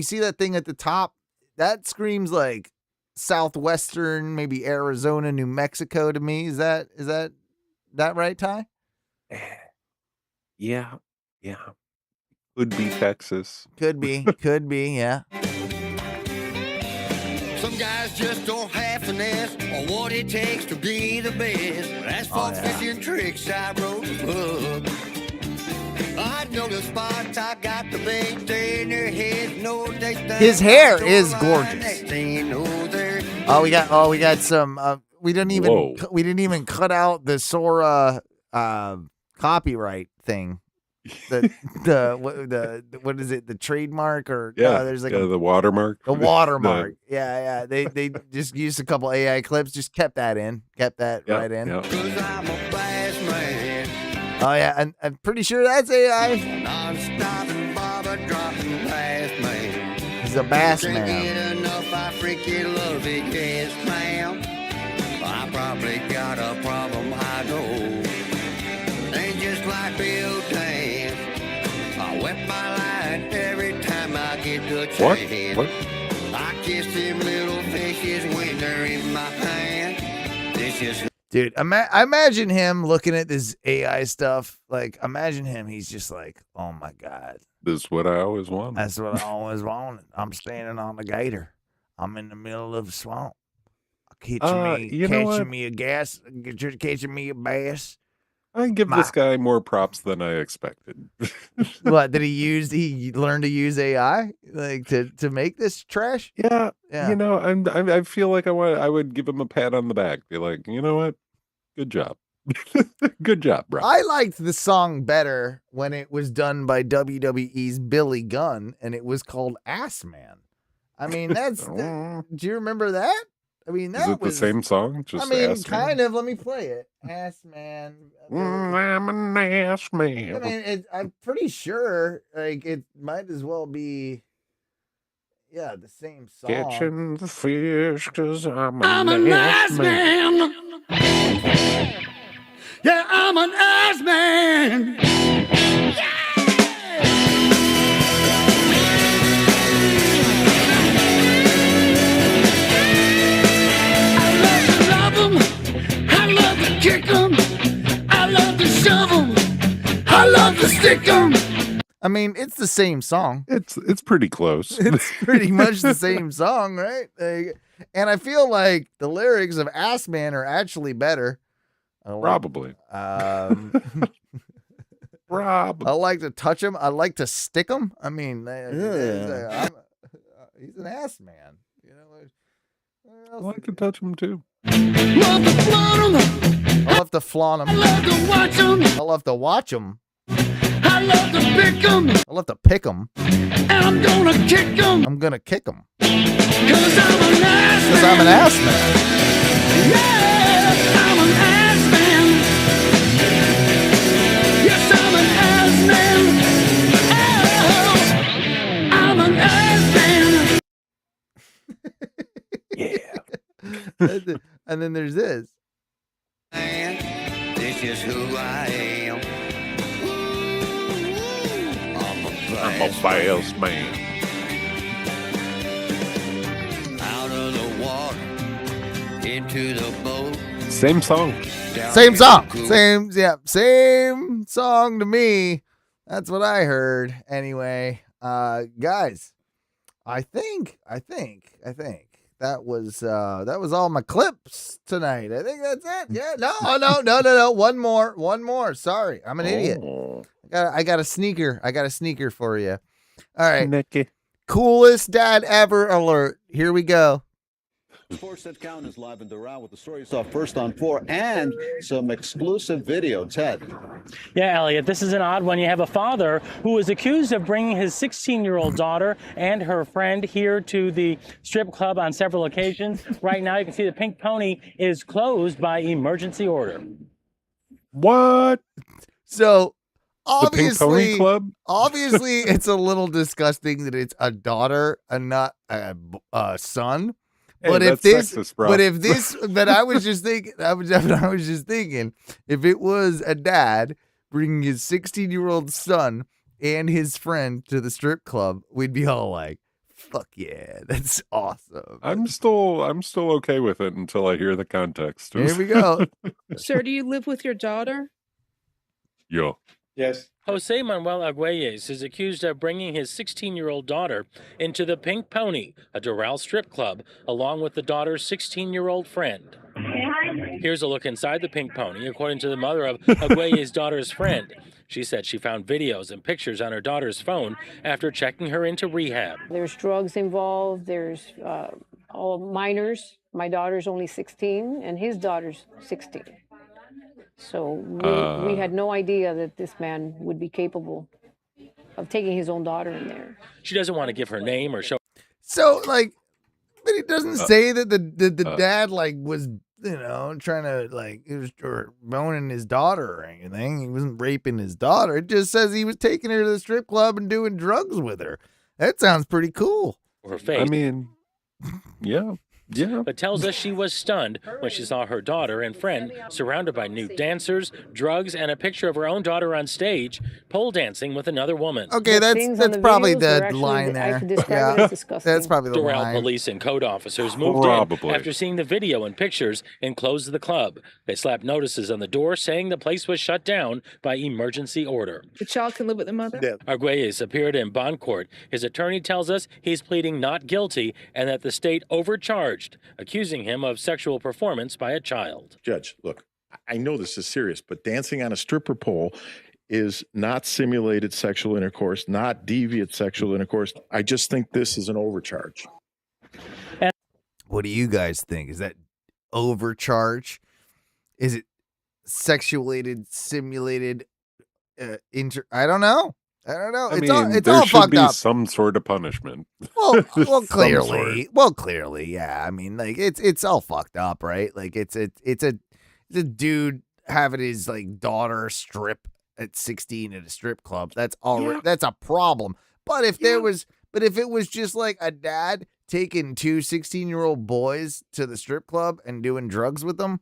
see that thing at the top? That screams like southwestern, maybe Arizona, New Mexico to me. Is that right, Ty? Yeah. Could be Texas. Could be, yeah. Some guys just don't have finesse or what it takes to be the best. That's folks fishing tricks I wrote the book. I know the spots, I got the bait, they in their heads, know they think. His hair is gorgeous. Next thing you know, they're We got some. We didn't even cut out the Sora copyright thing. What is it? The trademark or there's like the watermark. the watermark. Yeah. They just used a couple AI clips, just kept that in, right in. Yeah. 'cause I'm a bass man. Oh yeah, and I'm pretty sure that's AI. Non-stopping, bobber dropping bass man. He's a bass Can't man. get enough, I freaking love it, yes, ma'am. I probably got a problem, I know. And just like Bill Dan, I wet my line every time I get the What? chance. What? I kiss them little fishes when they're in my hand. This is Dude, I imagine him looking at this AI stuff. Like, imagine him. He's just like, oh my God. This is what I always wanted. That's what I always wanted. I'm standing on the gator. I'm in the middle of the swamp. I You know what? catching me a gas, catching me a bass. I give this guy more props than I expected. What did he use? He learned to use AI like to make this trash. Yeah, Yeah. you know, I feel like I would give him a pat on the back. Be like, you know what? Good job. Good job, bro. I liked the song better when it was done by WWE's Billy Gunn, and it was called Ass Man. I mean, do you remember that? I mean, that Is it was the same song? Just I mean, Ass Man? kind of. Let me play it. Ass Man. I'm an ass man. I mean, I'm pretty sure like it might as well be, yeah, the same song. Catching the fish, 'cause I'm an ass man. Yeah, I'm an ass man. I love to love 'em. I love to kick 'em. I love to shove 'em. I love to stick 'em. I mean, it's the same song. It's pretty close. It's pretty much the same song, right? And I feel like the lyrics of Ass Man are actually better. Probably. Probably. I like to touch him. I like to stick him. I mean, he's an ass man. You know, I like to touch him too. Love to flaunt 'em. I love to flaunt him. I love to watch 'em. I love to watch him. I love to pick 'em. I love to pick him. And I'm gonna kick 'em. I'm gonna kick him. 'Cause I'm an ass man. Because I'm an ass man. Yeah, I'm an ass man. Yes, I'm an ass man. Oh, I'm an ass man. Yeah. And then there's this. This is who I am. I'm a fast man. Out of the water, into the boat. Same song. Same song. Same song to me. That's what I heard. Anyway, guys, I think that was all my clips tonight. I think that's it. Yeah, no. One more. Sorry, I'm an idiot. I got a sneaker. I got a sneaker for you. All right. Nicky. Coolest dad ever alert. Here we go. Sports That Count is live in Doral with the story you saw first on 4 and some exclusive video. Ted. Yeah, Elliot, this is an odd one. You have a father who was accused of bringing his 16-year-old daughter and her friend here to the strip club on several occasions. Right now, you can see the Pink Pony is closed by emergency order. What? So, The Pink Pony Club? Obviously, it's a little disgusting that it's a daughter and not a son. Hey, But if that's this, sexist, bro. but I was just thinking, if it was a dad bringing his 16-year-old son and his friend to the strip club, we'd be all like, "Fuck yeah, that's awesome." I'm still okay with it until I hear the context. Here we go. Sir, do you live with your daughter? Yo. Yes. Jose Manuel Arguelles is accused of bringing his 16-year-old daughter into the Pink Pony, a Doral strip club, along with the daughter's 16-year-old friend. Here's a look inside the Pink Pony, according to the mother of Arguelles' daughter's friend. She said she found videos and pictures on her daughter's phone after checking her into rehab. There's drugs involved. There's all minors. My daughter's only 16, and his daughter's 16. So we had no idea that this man would be capable of taking his own daughter in there. She doesn't want to give her name or show. So, like, but he doesn't say that the dad, like, was, you know, trying to, like, or boning his daughter or anything. He wasn't raping his daughter. It just says he was taking her to the strip club and doing drugs with her. That sounds pretty cool. Her face. I mean, yeah. But tells us she was stunned when she saw her daughter and friend surrounded by nude dancers, drugs, and a picture of her own daughter on stage, pole dancing with another woman. Okay, that's probably the line there. Yeah, that's probably the Doral line. police and code officers moved in after seeing the video and pictures and closed the club. They slapped notices on the door saying the place was shut down by emergency order. The child can live with the mother? Arguelles appeared in bond court. His attorney tells us he's pleading not guilty and that the state overcharged charged, accusing him of sexual performance by a child. Judge, look, I know this is serious, but dancing on a stripper pole is not simulated sexual intercourse, not deviant sexual intercourse. I just think this is an overcharge. What do you guys think? Is that overcharge? Is it sexuated, simulated, I don't know. It's there all should fucked be up. some sort of punishment. Well, Some clearly, sort. yeah. I mean, like it's all fucked up, right? Like it's a dude having his like daughter strip at 16 at a strip club. That's already that's a problem. But if it was just like a dad taking two 16-year-old boys to the strip club and doing drugs with them,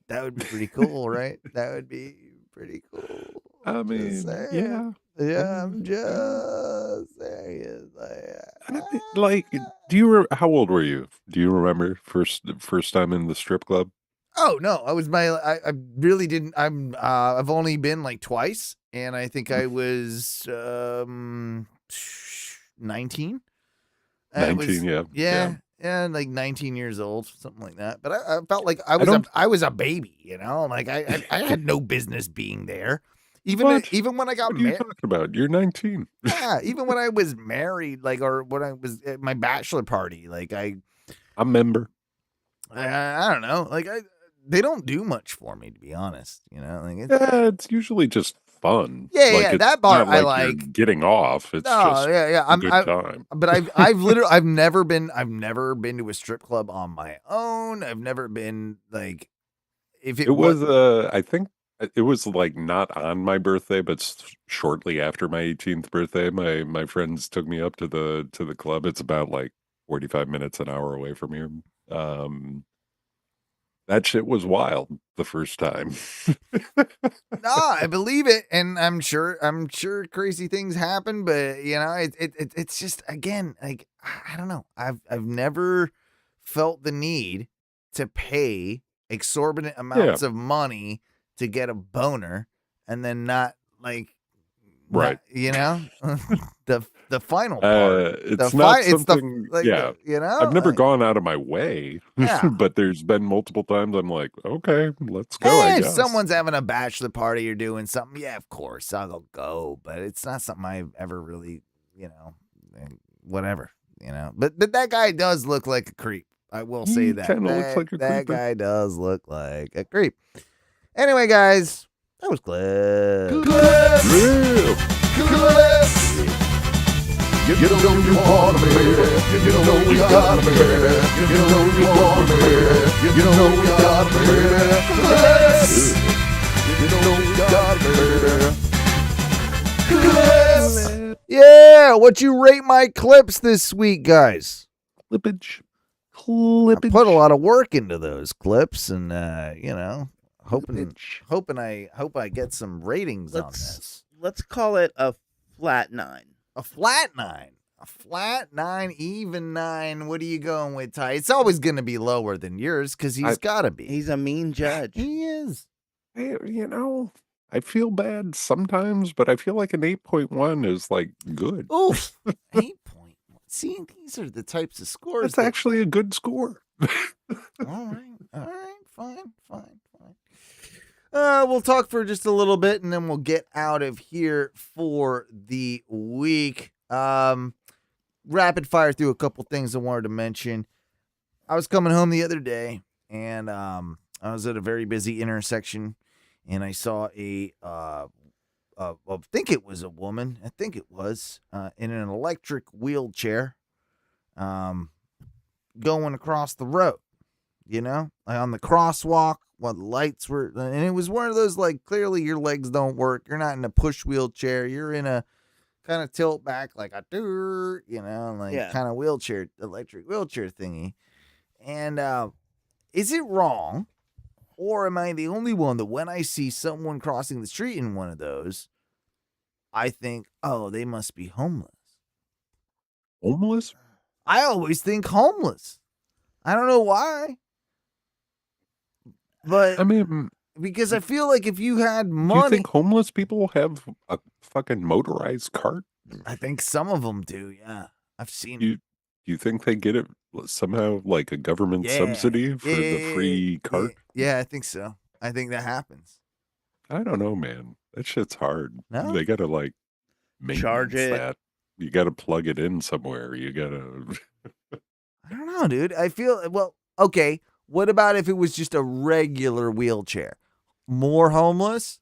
that would be pretty cool, right? That would be pretty cool. I mean, yeah. Yeah, I'm just saying. Like, how old were you? Do you remember first time in the strip club? Oh no, I really didn't. I've only been like twice, and I think I was 19. 19, yeah, like 19 years old, something like that. But I felt like I was a baby, you know, like I had no business being there. Even when I got What are you married. talking about? You're 19. Yeah, even when I was married, like, or when I was at my bachelor party, like I'm a member. I don't know, like they don't do much for me, to be honest. You know, like It's usually just fun. Yeah, Like, yeah, it's that part not I like you're like. getting off. It's just a good time. But I've never been to a strip club on my own. I've never been like, if It was I think it was like not on my birthday, but shortly after my 18th birthday. My friends took me up to the club. It's about like 45 minutes, an hour away from here. That shit was wild the first time. No, I believe it, and I'm sure crazy things happen, but you know, it's just, again, like, I don't know. I've never felt the need to pay exorbitant amounts of money to get a boner, and then not like, Right. you know, the final part. It's not something. You know, I've never gone out of my way. Yeah. But there's been multiple times I'm like, okay, let's go. I If guess. someone's having a bachelor party or doing something, yeah, of course I'll go. But it's not something I've ever really, you know, whatever, you know. But that guy does look like a creep. I will say He that. kinda looks like a That creeper. guy does look like a creep. Anyway, guys, that was Cliff. You don't know you wanna be. You don't know we gotta be. You don't know you wanna be. You don't know we gotta be. You don't know we gotta be. Yeah, what you rate my clips this week, guys? Clippage. I put a lot of work into those clips, and you know, hoping I get some ratings on this. Let's call it a flat 9. A flat 9. A flat 9, even 9. What are you going with, Ty? It's always going to be lower than yours because he's got to be. He's a mean judge. He is. Hey, you know, I feel bad sometimes, but I feel like an 8.1 is like good. Oof. 8.1. See, these are the types of scores. That's actually a good score. All right. Fine. We'll talk for just a little bit, and then we'll get out of here for the week. Rapid fire through a couple things I wanted to mention. I was coming home the other day, and I was at a very busy intersection, and I saw I think it was a woman. I think it was in an electric wheelchair, going across the road. You know, like on the crosswalk while the lights were, and it was one of those, like, clearly your legs don't work. You're not in a push wheelchair. You're in a kind of tilt back, like a, you know, like kind of wheelchair, electric wheelchair thingy. And is it wrong, or am I the only one that when I see someone crossing the street in one of those, I think, oh, they must be homeless? Homeless? I always think homeless. I don't know why. But I mean, because I feel like if you had do money, you think homeless people have a fucking motorized cart? I think some of them do. Yeah, I've seen. You Do you think they get it somehow, like a government subsidy for the free cart? Yeah, I think so. I think that happens. I don't know, man. That shit's hard. No? They gotta like Charge maintenance it. that. You gotta plug it in somewhere. You gotta. I don't know, dude. I feel okay. What about if it was just a regular wheelchair? More homeless?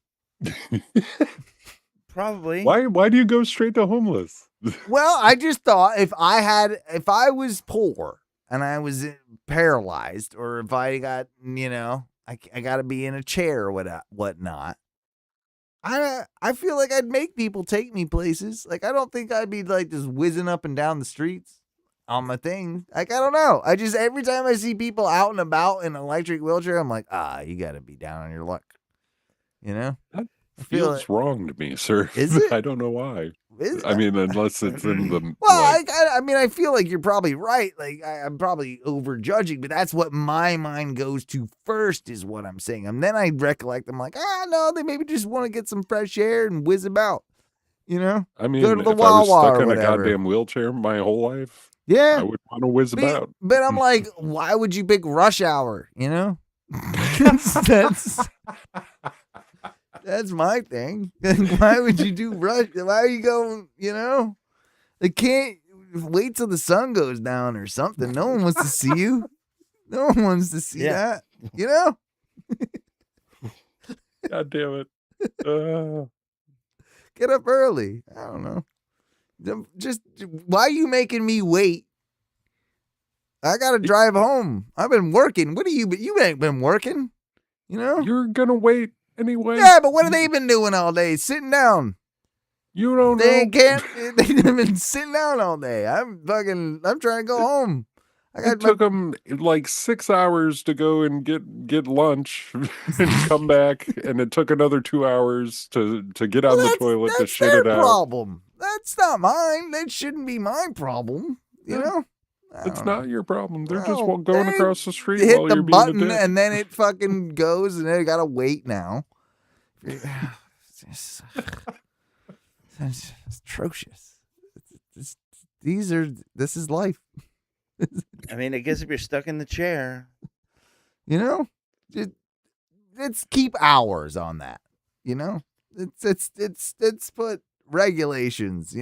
Probably. Why do you go straight to homeless? Well, I just thought if I was poor and I was paralyzed, or if I got, I got to be in a chair or whatnot. I feel like I'd make people take me places. Like, I don't think I'd be like just whizzing up and down the streets on my thing. Like, I don't know. I just, every time I see people out and about in an electric wheelchair, I'm like, you got to be down on your luck. You know? That feels wrong to me, sir. Is it? I don't know why. I mean, unless it's in the. Well, I mean, I feel like you're probably right. Like, I'm probably overjudging, but that's what my mind goes to first, is what I'm saying. And then I recollect, I'm like, no, they maybe just want to get some fresh air and whiz about. You know? I mean, go to the if I was Wawa stuck or in a whatever. goddamn wheelchair my whole life, Yeah. I would want to whiz about. But I'm like, why would you pick rush hour? You know? That's my thing. Why would you do rush? Why are you going, They can't wait till the sun goes down or something. No one wants to see you. No one wants to see that. You know? God damn it. Get up early. I don't know. Just, why are you making me wait? I got to drive home. I've been working. You ain't been working. You know? You're going to wait anyway. Yeah, but what have they been doing all day? Sitting down. You don't They know. They've been sitting down all day. I'm trying to go home. It took them like 6 hours to go and get lunch and come back, and it took another 2 hours to get on the toilet to shit it out. Problem. That's not mine. That shouldn't be my problem. You know? It's not your problem. They're just No, going across the street hit while the you're being a button dick. and then it fucking goes, and then I gotta wait now. It's atrocious. This is life. I mean, I guess if you're stuck in the chair, Let's keep hours on that. It's put regulations.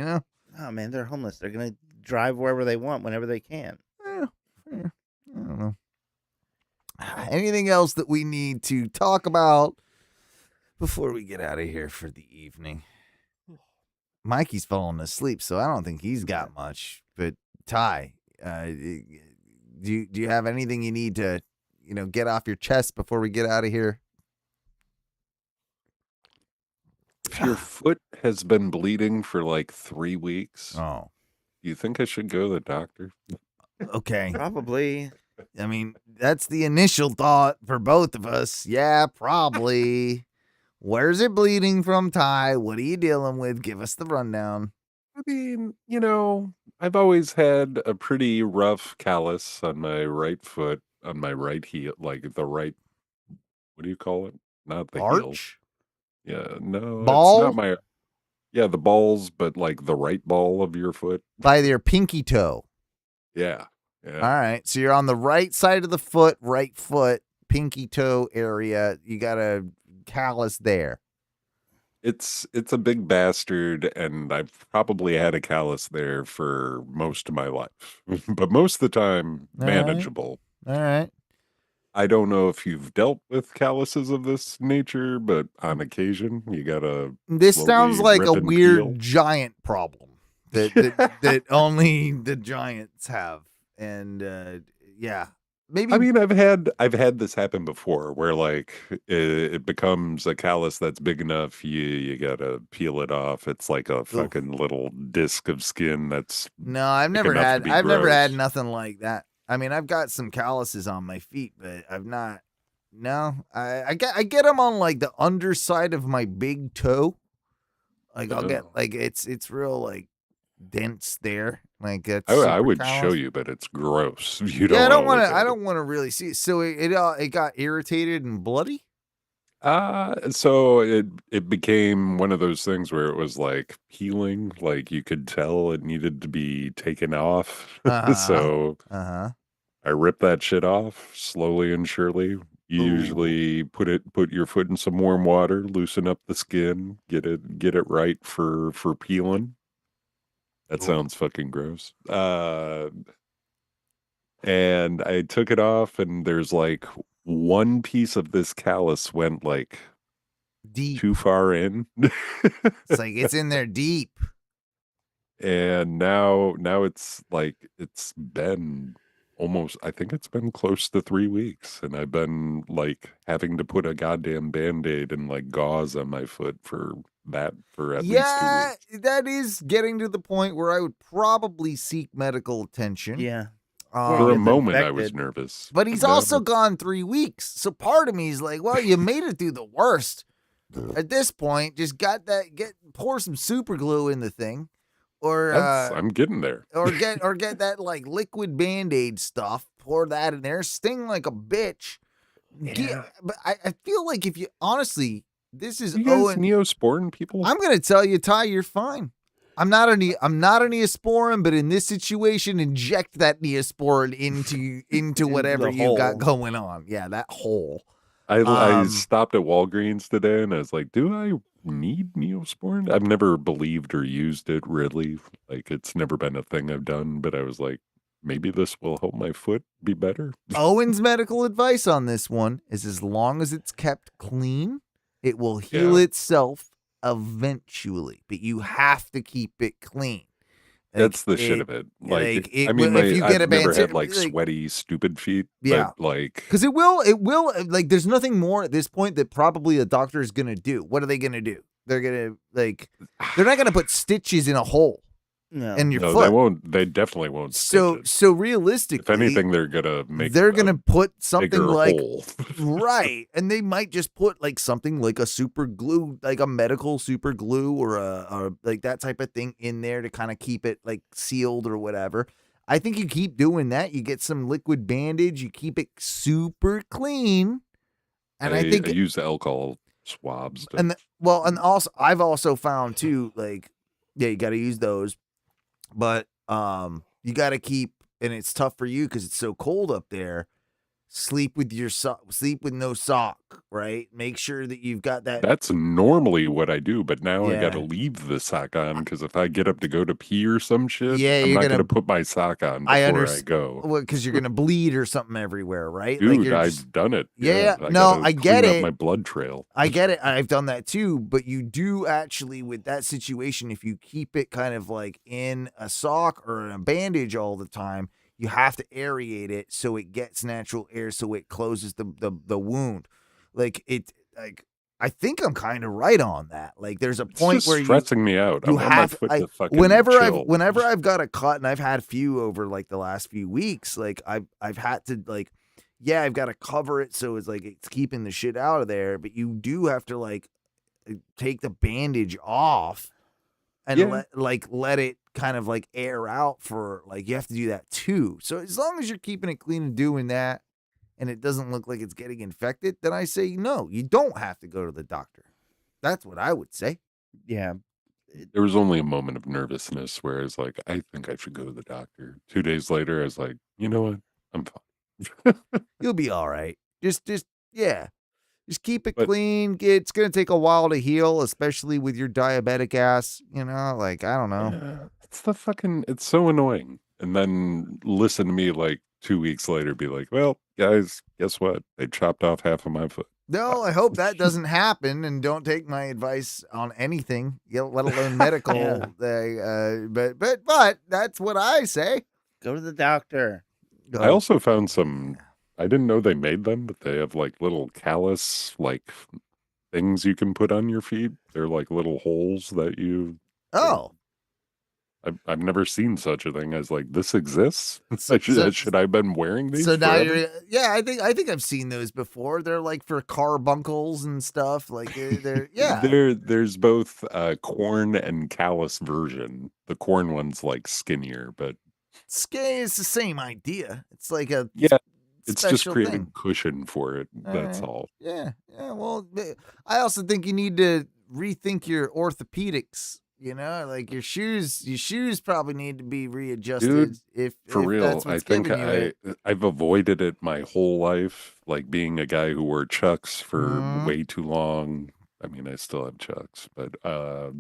Oh man, they're homeless. They're gonna drive wherever they want, whenever they can. I don't know. Anything else that we need to talk about before we get out of here for the evening? Mikey's falling asleep, so I don't think he's got much. But Ty, do you have anything you need to, get off your chest before we get out of here? If your foot has been bleeding for like 3 weeks, do you think I should go to the doctor? Okay. Probably. I mean, that's the initial thought for both of us. Yeah, probably. Where's it bleeding from, Ty? What are you dealing with? Give us the rundown. I mean, I've always had a pretty rough callus on my right foot, on my right heel, like the right, what do you call it? Not the heel. Arch? Yeah, no, Ball? it's not the balls, but like the right ball of your foot. By your pinky toe. Yeah. All right. So you're on the right side of the foot, right foot, pinky toe area. You got a callus there. It's a big bastard, and I've probably had a callus there for most of my life, but most of the time All right. manageable. All right. I don't know if you've dealt with calluses of this nature, but on occasion you gotta. This sounds slowly like rip a and weird peel. giant problem that only the giants have. And yeah, maybe. I mean, I've had this happen before, where like it becomes a callus that's big enough. You gotta peel it off. It's like a fucking little disc of skin that's. No, I've big never enough to had. be I've never gross. had nothing like that. I mean, I've got some calluses on my feet, but I've not. No, I get them on like the underside of my big toe. Like I'll get like it's real like dense there. Like it's. I super would callous. show you, but it's gross. You don't. Yeah, I don't want to. I don't want to really see it. So it got irritated and bloody. So it became one of those things where it was like peeling, like you could tell it needed to be taken off. So Uh-huh. I ripped that shit off slowly and surely. You usually put your foot in some warm water, loosen up the skin, get it right for peeling. That sounds fucking gross. And I took it off, and there's like one piece of this callus went like deep, too far in. It's like it's in there deep. And now it's like it's been almost, I think it's been close to 3 weeks, and I've been like having to put a goddamn Band-Aid and like gauze on my foot for at least 2 weeks. That is getting to the point where I would probably seek medical attention. Yeah. For a moment, I was nervous. But he's also gone 3 weeks. So part of me is like, well, you made it through the worst. At this point, just pour some super glue in the thing. Or I'm getting there. or get that like liquid Band-Aid stuff, pour that in there, sting like a bitch. But I feel like if you honestly, this is you guys Neosporin people. I'm gonna tell you, Ty, you're fine. I'm not a Neosporin, but in this situation, inject that Neosporin into whatever you got going on. Yeah, that hole. I stopped at Walgreens today, and I was like, do I need Neosporin? I've never believed or used it, really. Like, it's never been a thing I've done, but I was like, maybe this will help my foot be better. Owen's medical advice on this one is as long as it's kept clean, it will heal itself eventually, but you have to keep it clean. That's the shit of it. Like, I mean, if you get I've never had like sweaty, stupid feet. Yeah, but, like, because it will. Like, there's nothing more at this point that probably a doctor is gonna do. What are they gonna do? They're gonna they're not gonna put stitches in a hole. In your foot. They won't. They definitely won't. So realistically, if anything, they're gonna put something like hole. Right, and they might just put like something like a super glue, like a medical super glue, or a like that type of thing in there to kind of keep it like sealed or whatever. I think you keep doing that. You get some liquid bandage. You keep it super clean, and I think I use alcohol swabs. And also I've also found too, like, yeah, you got to use those. But you got to keep, and it's tough for you because it's so cold up there. Sleep with no sock, right? Make sure that you've got that. That's normally what I do, but now I got to leave the sock on because if I get up to go to pee or some shit, I'm not going to put my sock on before I go. Well, because you're going to bleed or something everywhere, right? Dude, I've done it. Yeah. No, I get it. My blood trail. I get it. I've done that too. But you do actually, with that situation, if you keep it kind of like in a sock or in a bandage all the time, you have to aerate it so it gets natural air, so it closes the wound. Like I think I'm kind of right on that. Like there's a point it's where stressing me out. You I want have my foot to fucking whenever chill. I've got a cut, and I've had a few over like the last few weeks. Like I've had to like, yeah, I've got to cover it so it's like it's keeping the shit out of there. But you do have to like take the bandage off and let it kind of like air out for like, you have to do that too. So as long as you're keeping it clean and doing that, and it doesn't look like it's getting infected, then I say no, you don't have to go to the doctor. That's what I would say. Yeah. There was only a moment of nervousness where I was like, I think I should go to the doctor. 2 days later, I was like, you know what? I'm fine. You'll be all right. Just keep it clean. It's going to take a while to heal, especially with your diabetic ass, like, I don't know. It's so annoying. And then listen to me like 2 weeks later, be like, well, guys, guess what? They chopped off half of my foot. No, I hope that doesn't happen, and don't take my advice on anything, let alone medical. But that's what I say. Go to the doctor. I also found I didn't know they made them, but they have like little callus, like things you can put on your feet. They're like little holes that you. Oh. I've never seen such a thing. I was like, this exists? Should I have been wearing these? So now forever? I think I've seen those before. They're like for carbuncles and stuff. Like they're There's both corn and callus version. The corn one's like skinnier, but it's the same idea. It's like it's It's just special creating thing. cushion for it. That's Alright. all. Yeah. Well, I also think you need to rethink your orthopedics. Like your shoes probably need to be readjusted. Dude, if for if real, that's I what's think giving you it. I've avoided it my whole life, like being a guy who wore Chucks for Mhm. way too long. I mean, I still have Chucks, but I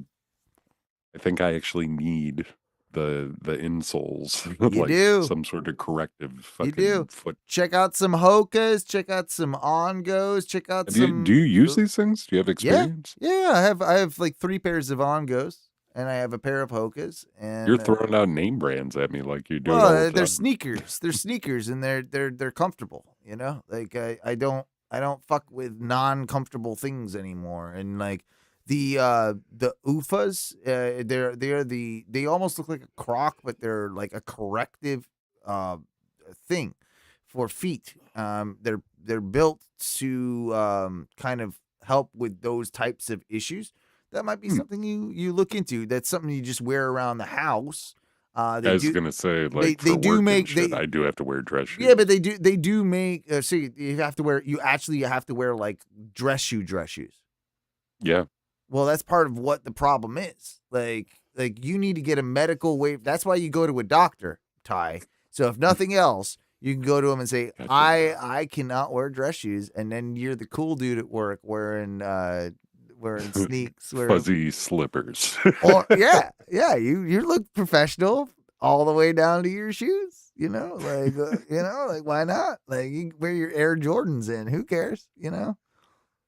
think I actually need the insoles, You like do. some sort of corrective You fucking do. foot. Check out some Hokas. Check out some Ongos. Check out Do some. you use these things? Do you have Yeah, experience? yeah. I have like 3 pairs of Ongos, and I have a pair of Hokas, You're and throwing out name brands at me like you do it all well, the they're time. sneakers. They're sneakers, and they're comfortable. Like I don't fuck with non-comfortable things anymore. And like the UFAs, they almost look like a Croc, but they're like a corrective thing for feet. They're built to kind of help with those types of issues. That might be something you look into. That's something you just wear around the house. I was gonna say, like, for do work make and shit, I do have to wear dress shoes. yeah, but they do make so you have to wear like dress shoes. Yeah. Well, that's part of what the problem is. Like you need to get a medical waiver. That's why you go to a doctor, Ty. So if nothing else, you can go to him and say, I cannot wear dress shoes, and then you're the cool dude at work wearing sneaks, Fuzzy slippers. or yeah, you look professional all the way down to your shoes. Like why not? Like you wear your Air Jordans in. Who cares?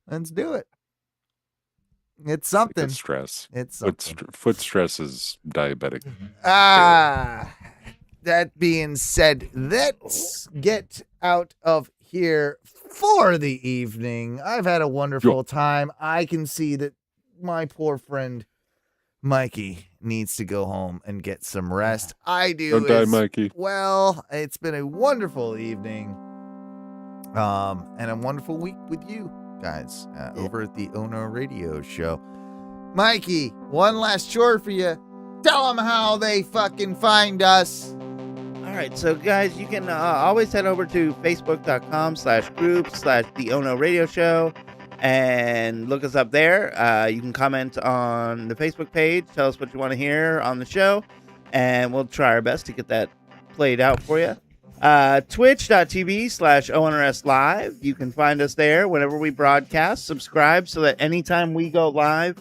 Let's do it. It's something. It's stress. It's foot stress is diabetic. That being said, let's get out of here for the evening. I've had a wonderful time. I can see that my poor friend Mikey needs to go home and get some rest. I do. Don't die, Mikey. Well, it's been a wonderful evening, and a wonderful week with you guys over at the Ono Radio Show. Mikey, one last chore for you. Tell them how they fucking find us. All right, so guys, you can always head over to facebook.com/group/the Ono Radio Show and look us up there. You can comment on the Facebook page, tell us what you want to hear on the show, and we'll try our best to get that played out for you. Twitch.tv/ONRS Live. You can find us there whenever we broadcast. Subscribe so that anytime we go live,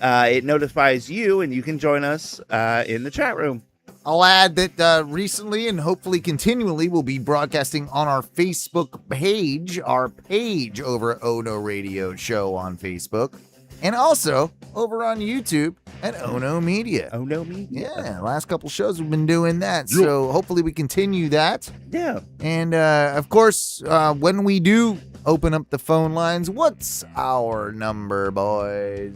it notifies you and you can join us in the chat room. I'll add that recently and hopefully continually we'll be broadcasting on our Facebook page, our page over at Ono Radio Show on Facebook, and also over on YouTube at Ono Media. Ono Media. Yeah, last couple shows we've been doing that, so hopefully we continue that. Yeah. And of course, when we do open up the phone lines, what's our number, boys?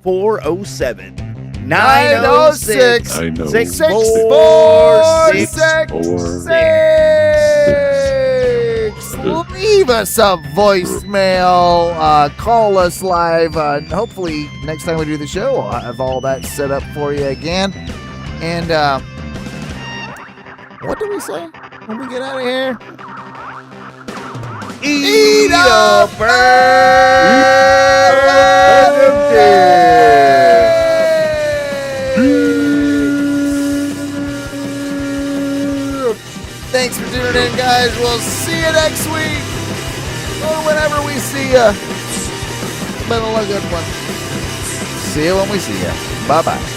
407-906-6466. Leave us a voicemail. Call us live. Hopefully, next time we do the show, I'll have all that set up for you again. And what do we say when we get out of here? Eat a Thanks for tuning in, guys. We'll see you next week. Or whenever we see you. Been a good one. See you when we see you. Bye-bye.